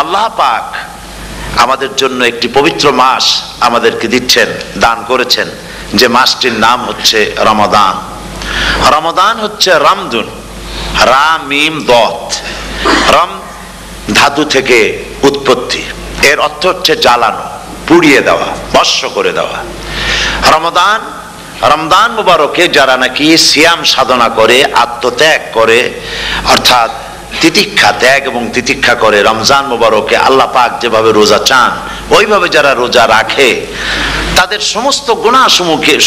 আল্লাহ পাক আমাদের জন্য একটি পবিত্র মাস আমাদেরকে দিচ্ছেন, দান করেছেন, যে মাসটির নাম হচ্ছে রমাদান। রমাদান হচ্ছে রামদুন, রা মিম দত, রম ধাতু থেকে উৎপত্তি, এর অর্থ হচ্ছে জ্বালানো, পুড়িয়ে দেওয়া, ভস্ম করে দেওয়া। রমাদান, রমজান মুবারকে যারা নাকি সিয়াম সাধনা করে, আত্মত্যাগ করে, অর্থাৎ তিতিক্ষা, ত্যাগ এবং তিতিক্ষা করে, রমজান মুবারকে আল্লাহ পাক যেভাবে রোজা চান ওইভাবে যারা রোজা রাখে, তাদের সমস্ত গুনাহ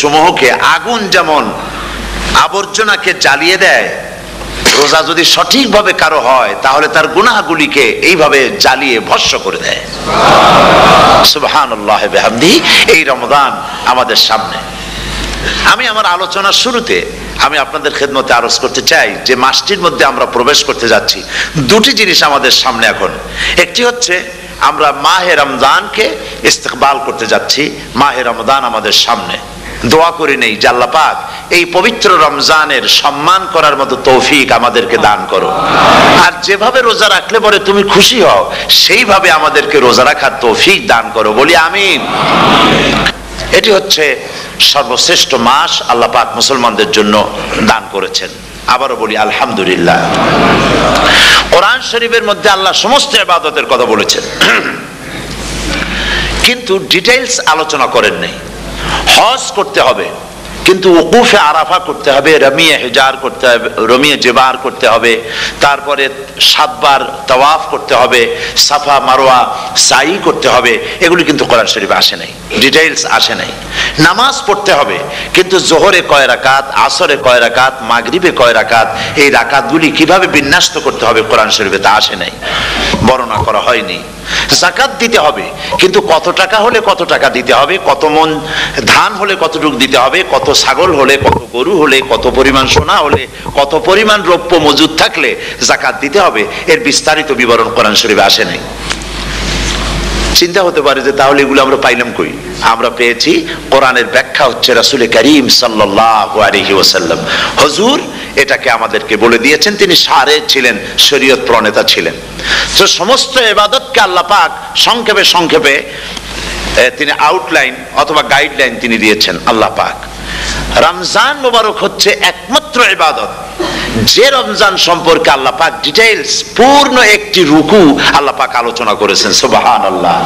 সমূহকে আগুন যেমন আবর্জনাকে জ্বালিয়ে দেয়, রোজা যদি সঠিকভাবে কারো হয় তাহলে তার গুনাহগুলিকে এইভাবে জ্বালিয়ে ভস্ম করে দেয়। সুবহানাল্লাহ বিহামদিহি। এই রমজান আমাদের সামনে। আমি আমার আলোচনার শুরুতে আমি আপনাদের খেদমতে আরজ করতে চাই যে মাসটির মধ্যে আমরা প্রবেশ করতে যাচ্ছি, দুটি জিনিস আমাদের সামনে এখন। একটি হচ্ছে আমরা মাহে রমজানকে ইস্তেকবাল করতে যাচ্ছি, মাহে রমজান আমাদের সামনে। দোয়া করে নেই যে আল্লাহ পাক এই পবিত্র রমজানের সম্মান করার মতো তৌফিক আমাদেরকে দান করো, আর যেভাবে রোজা রাখলে পরে তুমি খুশি হও সেইভাবে আমাদেরকে রোজা রাখার তৌফিক দান করো, বলি আমিন। এটি হচ্ছে সর্বশ্রেষ্ঠ মাস আল্লাহ পাক মুসলমানদের জন্য দান করেছেন। আবারও বলি আলহামদুলিল্লাহ। কোরআন শরীফের মধ্যে আল্লাহ সমস্ত ইবাদতের কথা বলেছেন, কিন্তু ডিটেইলস আলোচনা করেন নাই। হজ করতে হবে, কিন্তু উকুফে আরাফা করতে হবে, রমিয়ে হেজার করতে হবে, রমিয়ে জেবার করতে হবে, তারপরে 7 বার তাওয়াফ করতে হবে, সাফা মারওয়া সাই করতে হবে। এগুলি কিন্তু কোরআন শরীফে আসে নাই, ডিটেইলস আসে নাই। নামাজ পড়তে হবে, কিন্তু জোহরে কয় রাকাত, আসরে কয় রাকাত, মাগরিবে কয় রাকাত, এই রাকাতগুলি কিভাবে বিন্যস্ত করতে হবে কোরআন শরীফে তা আসে নাই, বর্ণনা করা হয়নি। যাকাত দিতে হবে, কিন্তু কত টাকা হলে কত টাকা দিতে হবে, কত মন ধান হলে কতটুকু দিতে হবে, কত ছাগল হলে, কত গরু হলে, কত পরিমাণ সোনা হলে, কত পরিমাণ দ্রব্য মজুদ থাকলে যাকাত দিতে হবে, এর বিস্তারিত বিবরণ কোরআন শরীফে আসে নাই। চিন্তা হতে পারে যে তাহলে এগুলো আমরা পাইলাম কই? আমরা পেয়েছি কোরআনের ব্যাখ্যা হচ্ছে রাসূল করিম সাল্লাল্লাহু আলাইহি ওয়াসাল্লাম, হুজুর এটাকে আমাদেরকে বলে দিয়েছেন। তিনি সারে ছিলেন, শরীয়ত প্রণেতা ছিলেন। তো সমস্ত ইবাদতকে আল্লাহ পাক সংক্ষেপে সংক্ষেপে তিনি আউটলাইন অথবা গাইডলাইন তিনি দিয়েছেন আল্লাহ পাক। রমজান মুবারক হচ্ছে একমাত্র ইবাদত যে রমজান সম্পর্কে আল্লাহ পাক ডিটেইলস পূর্ণ একটি রুকু আল্লাহ পাক আলোচনা করেছেন। সুবহানাল্লাহ।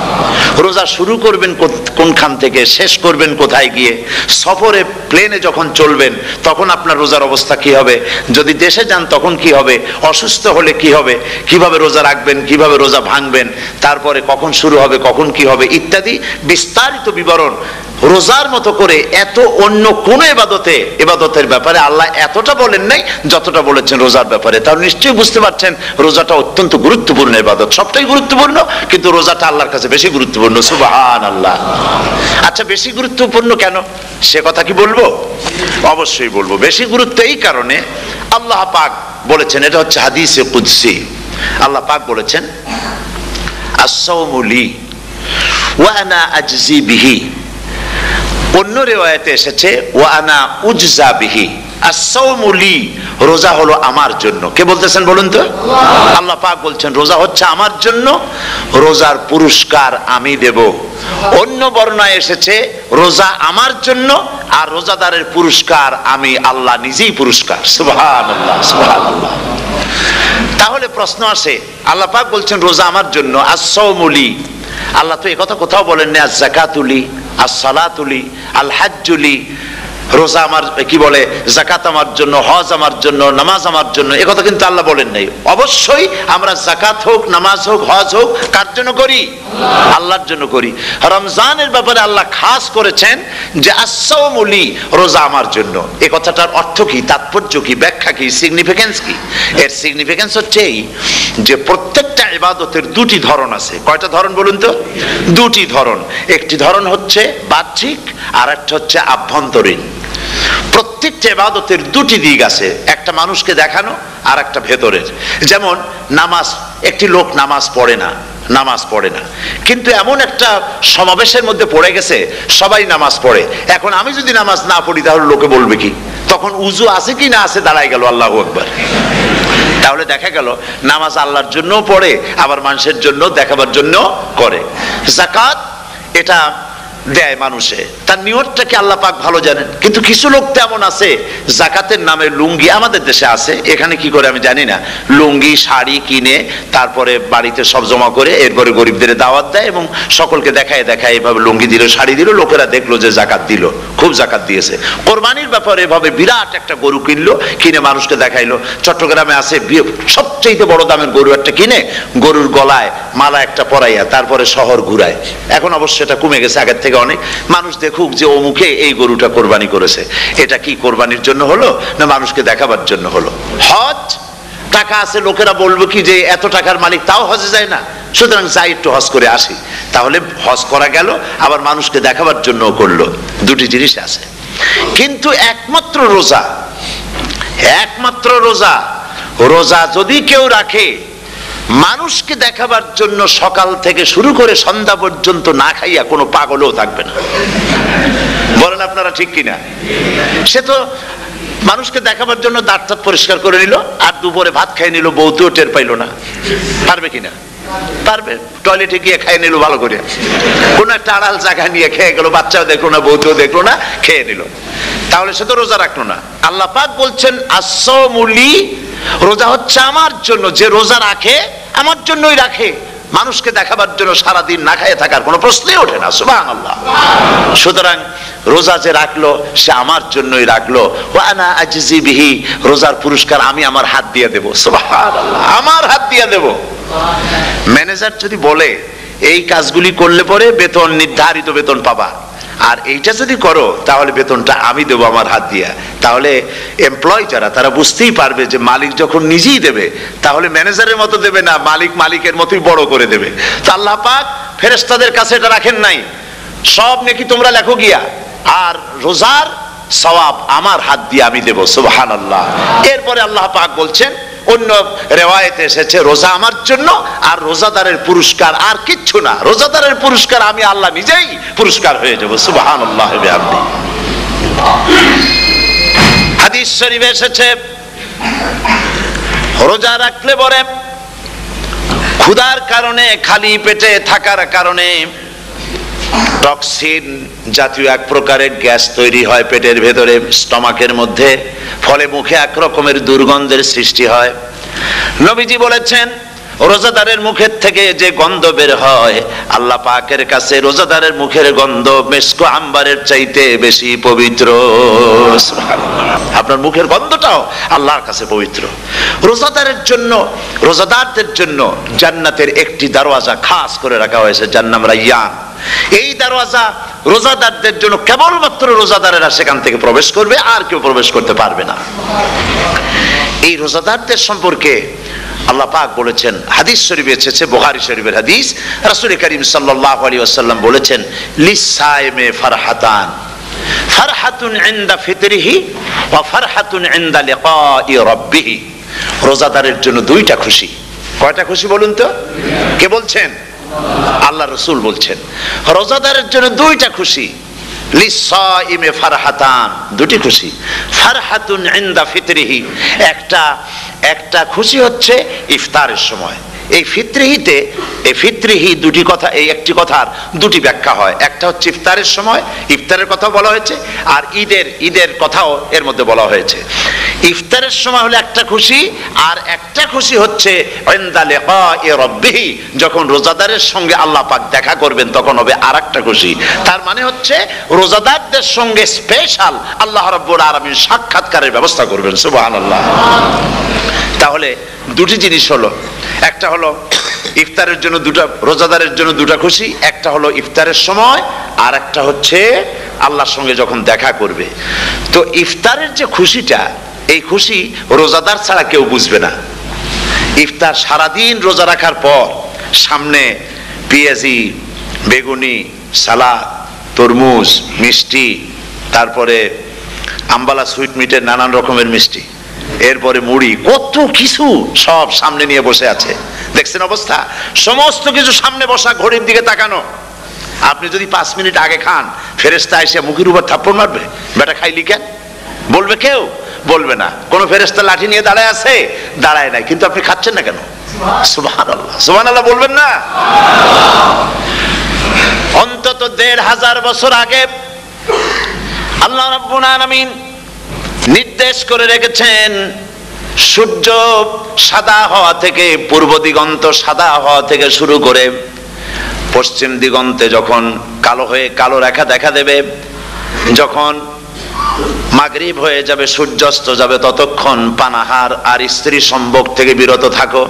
রোজা শুরু করবেন কোনখান থেকে, শেষ করবেন কোথায় গিয়ে, সফরে প্লেনে যখন চলবেন তখন আপনার রোজার অবস্থা কি হবে, যদি দেশে যান তখন কি হবে, অসুস্থ হলে কি হবে, কিভাবে রোজা রাখবেন, কিভাবে রোজা ভাঙবেন, তারপরে কখন শুরু হবে, কখন কি হবে ইত্যাদি বিস্তারিত বিবরণ। রোজার মতো করে এত অন্য কোন ইবাদতের ব্যাপারে আল্লাহ এতটা বলেন নাই যতটা বলেছেন রোজার ব্যাপারে। তাহলে নিশ্চয়ই বুঝতে পারছেন রোজাটা অত্যন্ত গুরুত্বপূর্ণ ইবাদত। সবটাই গুরুত্বপূর্ণ, কিন্তু রোজাটা আল্লাহর কাছে বেশি গুরুত্বপূর্ণ। সুবহানাল্লাহ। আচ্ছা, বেশি গুরুত্বপূর্ণ কেন সে কথা কি বলবো? অবশ্যই বলবো। বেশি গুরুত্ব এই কারণে, আল্লাহ পাক বলেছেন, এটা হচ্ছে হাদিসে কুদসি। আল্লাহ পাক বলেছেন, আস-সাওমু লি ওয়া আনা আজজি বিহি। অন্য রিওয়ায়াতে এসেছে ওয়া আনা উজজা বিহি। আস-সাওমু লি, রোজা হলো আমার জন্য। কে বলতেছেন বলুন তো? আল্লাহ পাক বলছেন রোজা হচ্ছে আমার জন্য, রোজার পুরস্কার আমি দেব। অন্য বর্ণনায় এসেছে রোজা আমার জন্য আর রোজাদারের পুরস্কার আমি আল্লাহ নিজেই পুরস্কার। সুবহানাল্লাহ, সুবহানাল্লাহ। তাহলে প্রশ্ন আসে, আল্লাহ পাক বলছেন রোজা আমার জন্য, আস-সাওমু লি। আল্লাহ তো একথা কোথাও বলেন না আজ-যাকাতুলি, আস-সালাতুলি, আল-হাজ্জুলি। রোজা আমার কি বলে, যাকাত আমার জন্য, হজ আমার জন্য, নামাজ আমার জন্য, একথা কিন্তু আল্লাহ বলেন নাই। অবশ্যই আমরা যাকাত হোক, নামাজ হোক, হজ হোক কার জন্য করি? আল্লাহর জন্য করি। রমজানের ব্যাপারে আল্লাহ খাস করেছেন যে আস-সাওমু লি, রোজা আমার জন্য। এই কথাটার অর্থ কি, তাৎপর্য কি, ব্যাখ্যা কি, সিগনিফিকেন্স কি? এর সিগনিফিকেন্স হচ্ছে এই যে প্রত্যেকটা ইবাদতের দুটি ধরন আছে। কয়টা ধরন বলুন তো? দুটি ধরন। একটি ধরন হচ্ছে বাহ্যিক আর একটা হচ্ছে আভ্যন্তরীণ। প্রত্যেকটা ইবাদতের দুটি দিক আছে, একটা মানুষকে দেখানো আর একটা ভেতরের। যেমন নামাজ, একটি লোক নামাজ পড়ে না, কিন্তু এমন একটা সমাবেশের মধ্যে পড়ে গেছে সবাই নামাজ পড়ে। এখন আমি যদি নামাজ না পড়ি তাহলে লোকে বলবে কি? তখন উজু আছে কি না আছে দাঁড়ায় গেল, আল্লাহু আকবার। তাহলে দেখা গেল নামাজ আল্লাহর জন্য পড়ে, আবার মানুষের জন্য দেখাবার জন্য করে। যাকাত এটা দেয় মানুষে, তার নিয়তটাকে আল্লাহ পাক ভালো জানেন। কিন্তু কিছু লোক তেমন আছে যাকাতের নামে লুঙ্গি, আমাদের দেশে আছে, এখানে কি করে আমি জানি না, লুঙ্গি শাড়ি কিনে তারপরে বাড়িতে সব জমা করে এরপরে গরিবদের দাওয়াত দেয় এবং সকলকে দেখায় দেখায় এভাবে লুঙ্গি দিল শাড়ি দিল, লোকেরা দেখলো যে জাকাত দিল, খুব জাকাত দিয়েছে। কোরবানির ব্যাপারে এভাবে বিরাট একটা গরু কিনলো, কিনে মানুষকে দেখাইলো। চট্টগ্রামে আছে সবচেয়ে বড় দামের গরু একটা কিনে গরুর গলায় মালা একটা পরাইয়া তারপরে শহর ঘুরায়। এখন অবশ্য এটা কমে গেছে আগের থেকে অনেক, মানুষ দেখুক যে অমুকে এই গরুটা কোরবানি করেছে। এটা কি কোরবানির জন্য হলো না মানুষকে দেখাবার জন্য হলো? হজ, টাকা আছে, লোকেরা বলবো কি যে এত টাকার মালিক তাও হজে যায় না, সুতরাং যাই একটু হজ করে আসি। তাহলে হজ করা গেল, আবার মানুষকে দেখাবার জন্য করলো, দুটি জিনিস আছে। কিন্তু একমাত্র রোজা, একমাত্র রোজা, রোজা যদি কেউ রাখে মানুষকে দেখাবার জন্য সকাল থেকে শুরু করে সন্ধ্যা পর্যন্ত না খাইয়া কোনো পাগলও থাকবে না। বলেন আপনারা ঠিক কিনা? সে তো মানুষকে দেখাবার জন্য দাঁত টাত পরিষ্কার করে নিল আর দুপুরে ভাত খাই নিল, বউতেও টের পাইল না। পারবে কিনা? পারবে। টয়লেটে গিয়ে খাই নিল ভালো করে, কোন একটা আড়াল জায়গা নিয়ে খেয়ে গেল, বাচ্চাও দেখলো না বউতেও দেখলো না, খেয়ে নিল। তাহলে সে তো রোজা রাখলো না। আল্লাহ পাক বলছেন আসসামুলি, রোজা হচ্ছে আমার জন্য, যে রোজা রাখে আমার জন্যই রাখে, মানুষকে দেখাবার জন্য সারাদিন না খাইয়ে থাকার কোনো প্রশ্নই ওঠে না। সুবহানাল্লাহ। সুতরাং রোজা যে রাখলো সে আমার জন্যই রাখলো। ওয়া আনা আজজি বিহি, রোজার পুরস্কার আমি আমার হাত দিয়ে দেব। সুবহানাল্লাহ, আমার হাত দিয়ে দেব। ম্যানেজার যদি বলে এই কাজগুলি করলে পরে বেতন, নির্ধারিত বেতন পাবা, আর এইটা যদি করো তাহলে বেতনটা আমি দেবো আমার হাত দিয়া, তাহলে এমপ্লয় যারা তারা বুঝতেই পারবে যে মালিক যখন নিজেই দেবে তাহলে ম্যানেজারের মতো দেবে না, মালিক মালিকের মতোই বড় করে দেবে। তো আল্লাহ পাক ফেরেশতাদের কাছে এটা রাখেন নাই, সব নাকি তোমরা লেখো গিয়া, আর রোজার সওয়াব আমার হাত দিয়ে আমি দেব। সুবহানাল্লাহ। এরপরে আল্লাহ পাক বলছেন, অন্য রিওয়ায়াতে এসেছে রোজা আমার জন্য, আর রোজাদারের পুরস্কার আর কিচ্ছু না, রোজাদারের পুরস্কার আমি আল্লাহ নিজেই পুরস্কার হয়ে যাব। সুবহানাল্লাহ। হাদিস শরীফে এসেছে রোজা রাখলে পরে ক্ষুধার কারণে, খালি পেটে থাকার কারণে টক্সিন জাতীয় এক প্রকারের গ্যাস তৈরি হয় পেটের ভেতরে, স্টমাকের মধ্যে, ফলে মুখে এক রকমের দুর্গন্ধের সৃষ্টি হয়। নবীজি বলেছেন রোজাদারের মুখের থেকে যে গন্ধ বের হয় আল্লাহ পাকের কাছে রোজাদারের মুখের গন্ধ মেসকো আম্বারের চাইতে বেশি পবিত্র। আপনার মুখের গন্ধটাও আল্লাহর কাছে পবিত্র। রোজাদারের জন্য, রোজাদারদের জন্য জান্নাতের একটি দরওয়াজা খাস করে রাখা হয়েছে, যার নাম রায়্যান। এই দরওয়াজা রোজাদারদের জন্য, কেবলমাত্র রোজাদারেরা সেখান থেকে প্রবেশ করবে, আর কেউ প্রবেশ করতে পারবে না। এই রোজাদারদের সম্পর্কে আল্লাহ পাক বলেছেন, হাদিস শরীফে এসেছে, বুখারী শরীফের হাদিস, রাসূল করিম সাল্লাল্লাহু আলাইহি ওয়াসাল্লাম বলেছেন লিসাইমে ফারহাতান, ফারহাতুন ইনদা ফিতরিহি ওয়া ফারহাতুন ইনদা লিকাই রাব্বিহি। রোজাদারের জন্য দুইটা খুশি। কয়টা খুশি বলুন তো? কে বলছেন? আল্লাহ রাসূল বলছেন রোজাদারের জন্য দুইটা খুশি। লিসাইমে ফারহাতান, দুটি খুশি। ফারহাতুন ইনদা ফিতরিহি, একটা খুশি হচ্ছে ইফতারের সময়। এই ফিতরিহিতে, এই ফিতরিহি দুটি কথা, এই একটি কথার দুটি ব্যাখ্যা হয়। একটা হচ্ছে ইফতারের সময়, ইফতারের কথা বলা হয়েছে, আর ঈদের কথাও এর মধ্যে বলা হয়েছে। ইফতারের সময় হলো একটা খুশি, আর একটা খুশি হচ্ছে ইনদা লিকাই রাব্বিহি, যখন রোজাদারের সঙ্গে আল্লাহ পাক দেখা করবেন তখন হবে আরেকটা খুশি। তার মানে হচ্ছে রোজাদারদের সঙ্গে স্পেশাল আল্লাহ রাব্বুল আলামিন সাক্ষাৎকারের ব্যবস্থা করবেন। সুবহানাল্লাহ। তাহলে দুটি জিনিস হলো, একটা হলো ইফতারের জন্য দুটা, রোজাদারের জন্য দুটা খুশি, একটা হলো ইফতারের সময়, আর একটা হচ্ছে আল্লাহর সঙ্গে যখন দেখা করবে। তো ইফতারের যে খুশিটা, এই খুশি রোজাদার ছাড়া কেউ বুঝবে না। ইফতার সারাদিন রোজা রাখার পর সামনে পেঁয়াজি, বেগুনি, সালাদ, তরমুজ, মিষ্টি, তারপরে আম্বালা সুইট মিটের নানান রকমের মিষ্টি, এরপরে মুড়ি, কত কিছু সব সামনে নিয়ে বসে আছে। দেখছেন অবস্থা? সমস্ত কিছু সামনে বসা, ঘড়ির দিকে তাকানো। আপনি যদি 5 মিনিট আগে খান, ফেরেশতা এসে মুখের উপর থাপ্পড় মারবে, বেটা খাইলি কেন? বলবে কেউ বলবে না। কোন ফেরেশতা লাঠি নিয়ে দাঁড়ায় আছে? দাঁড়ায় নাই। কিন্তু আপনি খাচ্ছেন না কেন? সুবহানাল্লাহ, সুবহানাল্লাহ বলবেন না? অন্তত ১৫০০ বছর আগে আল্লাহ রাব্বুল আলামিন নির্দেশ করে রেখেছেন, সূর্য সাদা হওয়া থেকে, পূর্ব দিগন্ত সাদা হওয়া থেকে শুরু করে পশ্চিম দিগন্তে যখন কালো হয়ে কালো রেখা দেখা দেবে, যখন মাগরিব হয়ে যাবে, সূর্যাস্ত যাবে, ততক্ষণ পানাহার আর স্ত্রী সম্ভোগ থেকে বিরত থাকো।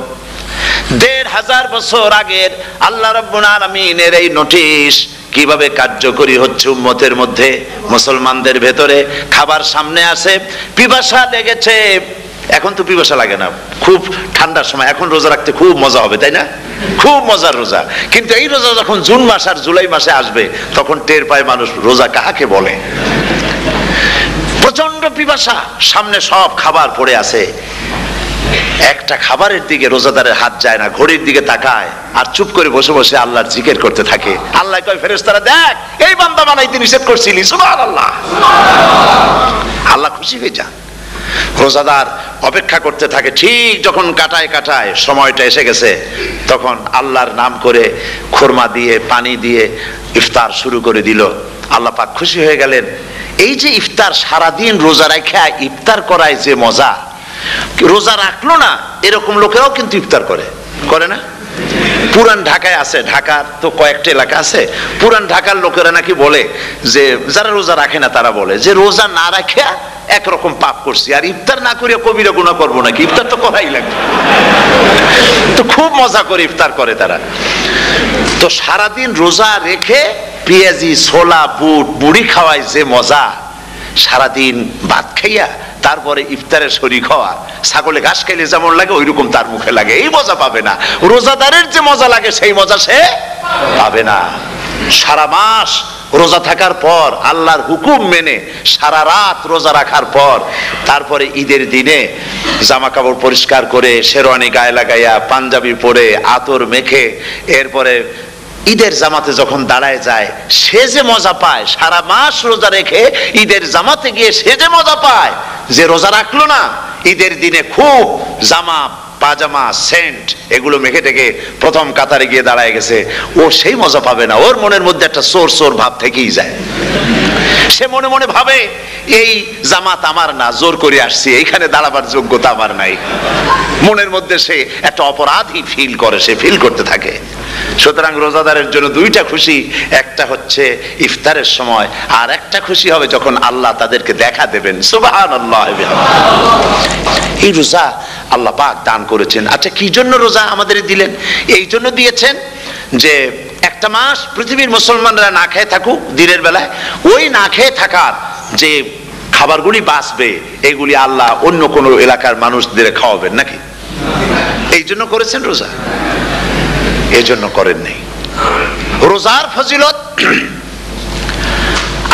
১৫০০ বছর আগের আল্লাহ রাব্বুল আলামিনের এই নোটিশ কিভাবে কার্যকরী হচ্ছে উম্মতের মধ্যে, মুসলমানদের ভেতরে। খাবার সামনে আসে, পিপাসা লেগেছে, এখন তো পিপাসা লাগে না, খুব ঠান্ডার সময়, এখন রোজা রাখতে খুব মজা হবে, তাই না? খুব মজার রোজা। কিন্তু এই রোজা যখন জুন মাস আর জুলাই মাসে আসবে, তখন টের পায় মানুষ রোজা কাহাকে বলে। প্রচন্ড পিপাসা, সামনে সব খাবার পড়ে আছে, একটা খাবারের দিকে রোজাদারের হাত যায় না, ঘড়ির দিকে তাকায় আর চুপ করে বসে বসে আল্লাহর জিকির করতে থাকে। আল্লাহ কয়, ফেরেশতারা দেখ, এই বান্দা বানাইতে নিষেধ করছিলি, সুবহানাল্লাহ। আল্লাহ খুশি হয়ে যান। রোজাদার অপেক্ষা করতে থাকে, ঠিক যখন কাটায় কাটায় সময়টা এসে গেছে, তখন আল্লাহর নাম করে খুরমা দিয়ে পানি দিয়ে ইফতার শুরু করে দিল। আল্লাহ পাক খুশি হয়ে গেলেন। এই যে ইফতার, সারাদিন রোজা রাখা ইফতার করায় যে মজা, রোজা রাখলো না এরকম লোকেরাও কিন্তু ইফতার করে, করে না? পুরান ঢাকায় আছে, ঢাকার তো কয়েকটা এলাকা আছে, পুরান ঢাকার লোকেরা নাকি বলে যে, যারা রোজা রাখে না তারা বলে যে, রোজা না রাখা একরকম পাপ করছি, আর ইফতার না করিয়া কবিরা গুনাহ করবো নাকি, ইফতার তো করাই লাগবে। তো খুব মজা করে ইফতার করে তারা। তো সারাদিন রোজা রেখে পেঁয়াজি, ছোলা, বুট, মুড়ি খাওয়ায় যে মজা, সারাদিন ভাত খাইয়া তারপরে ইফতারের শরীক হওয়া, ছাগলে ঘাস খাইলে যেমন লাগে ওইরকম তার মুখে লাগে, এই মজা পাবে না। রোজাদারের যে মজা লাগে সেই মজা সে পাবে না। সারা মাস রোজা থাকার পর, আল্লাহর হুকুম মেনে সারা রাত রোজা রাখার পর, তারপরে ঈদের দিনে জামা কাপড় পরিষ্কার করে, শেরওয়ানি গায়ে লাগাইয়া, পাঞ্জাবি পরে, আতর মেখে, এরপরে ঈদের জামাতে যখন দাঁড়ায় যায়, সে যে মজা পায়, সারা মাস রোজা রেখে ঈদের জামাতে গিয়ে সে যে মজা পায়, যে রোজা রাখলো না, ঈদের দিনে খুব জামা, পাজামা, সেন্ট এগুলো মেখে টেকে প্রথম কাতারে গিয়ে দাঁড়ায় গেছে, ও সেই মজা পাবে না। ওর মনের মধ্যে একটা চোর চোর ভাব থেকেই যায়। সে মনে মনে ভাবে, এই জামাত আমার না, জোর করে আসছি, এইখানে দাঁড়াবার যোগ্যতা আমার নাই। মনের মধ্যে সে একটা অপরাধী ফিল করে, সে ফিল করতে থাকে। সুতরাং রোজাদারের জন্য দুইটা খুশি, একটা হচ্ছে ইফতারের সময়, আর একটা খুশি হবে যখন আল্লাহ তাদেরকে দেখা দেবেন। সুবহানাল্লাহ। এই রোজা আল্লাহ পাক দান করেছেন। আচ্ছা, কি জন্য রোজা আমাদের দিলেন? এই জন্য দিয়েছেন যে একটা মাস পৃথিবীর মুসলমানরা না খেয়ে থাকুক দিনের বেলায়, ওই না খেয়ে থাকার যে খাবারগুলি বাঁচবে, এগুলি আল্লাহ অন্য কোনো এলাকার মানুষদের খাওয়াবেন নাকি? এই জন্য করেছেন রোজা, এই জন্য করেন নাই। রোজার ফজিলত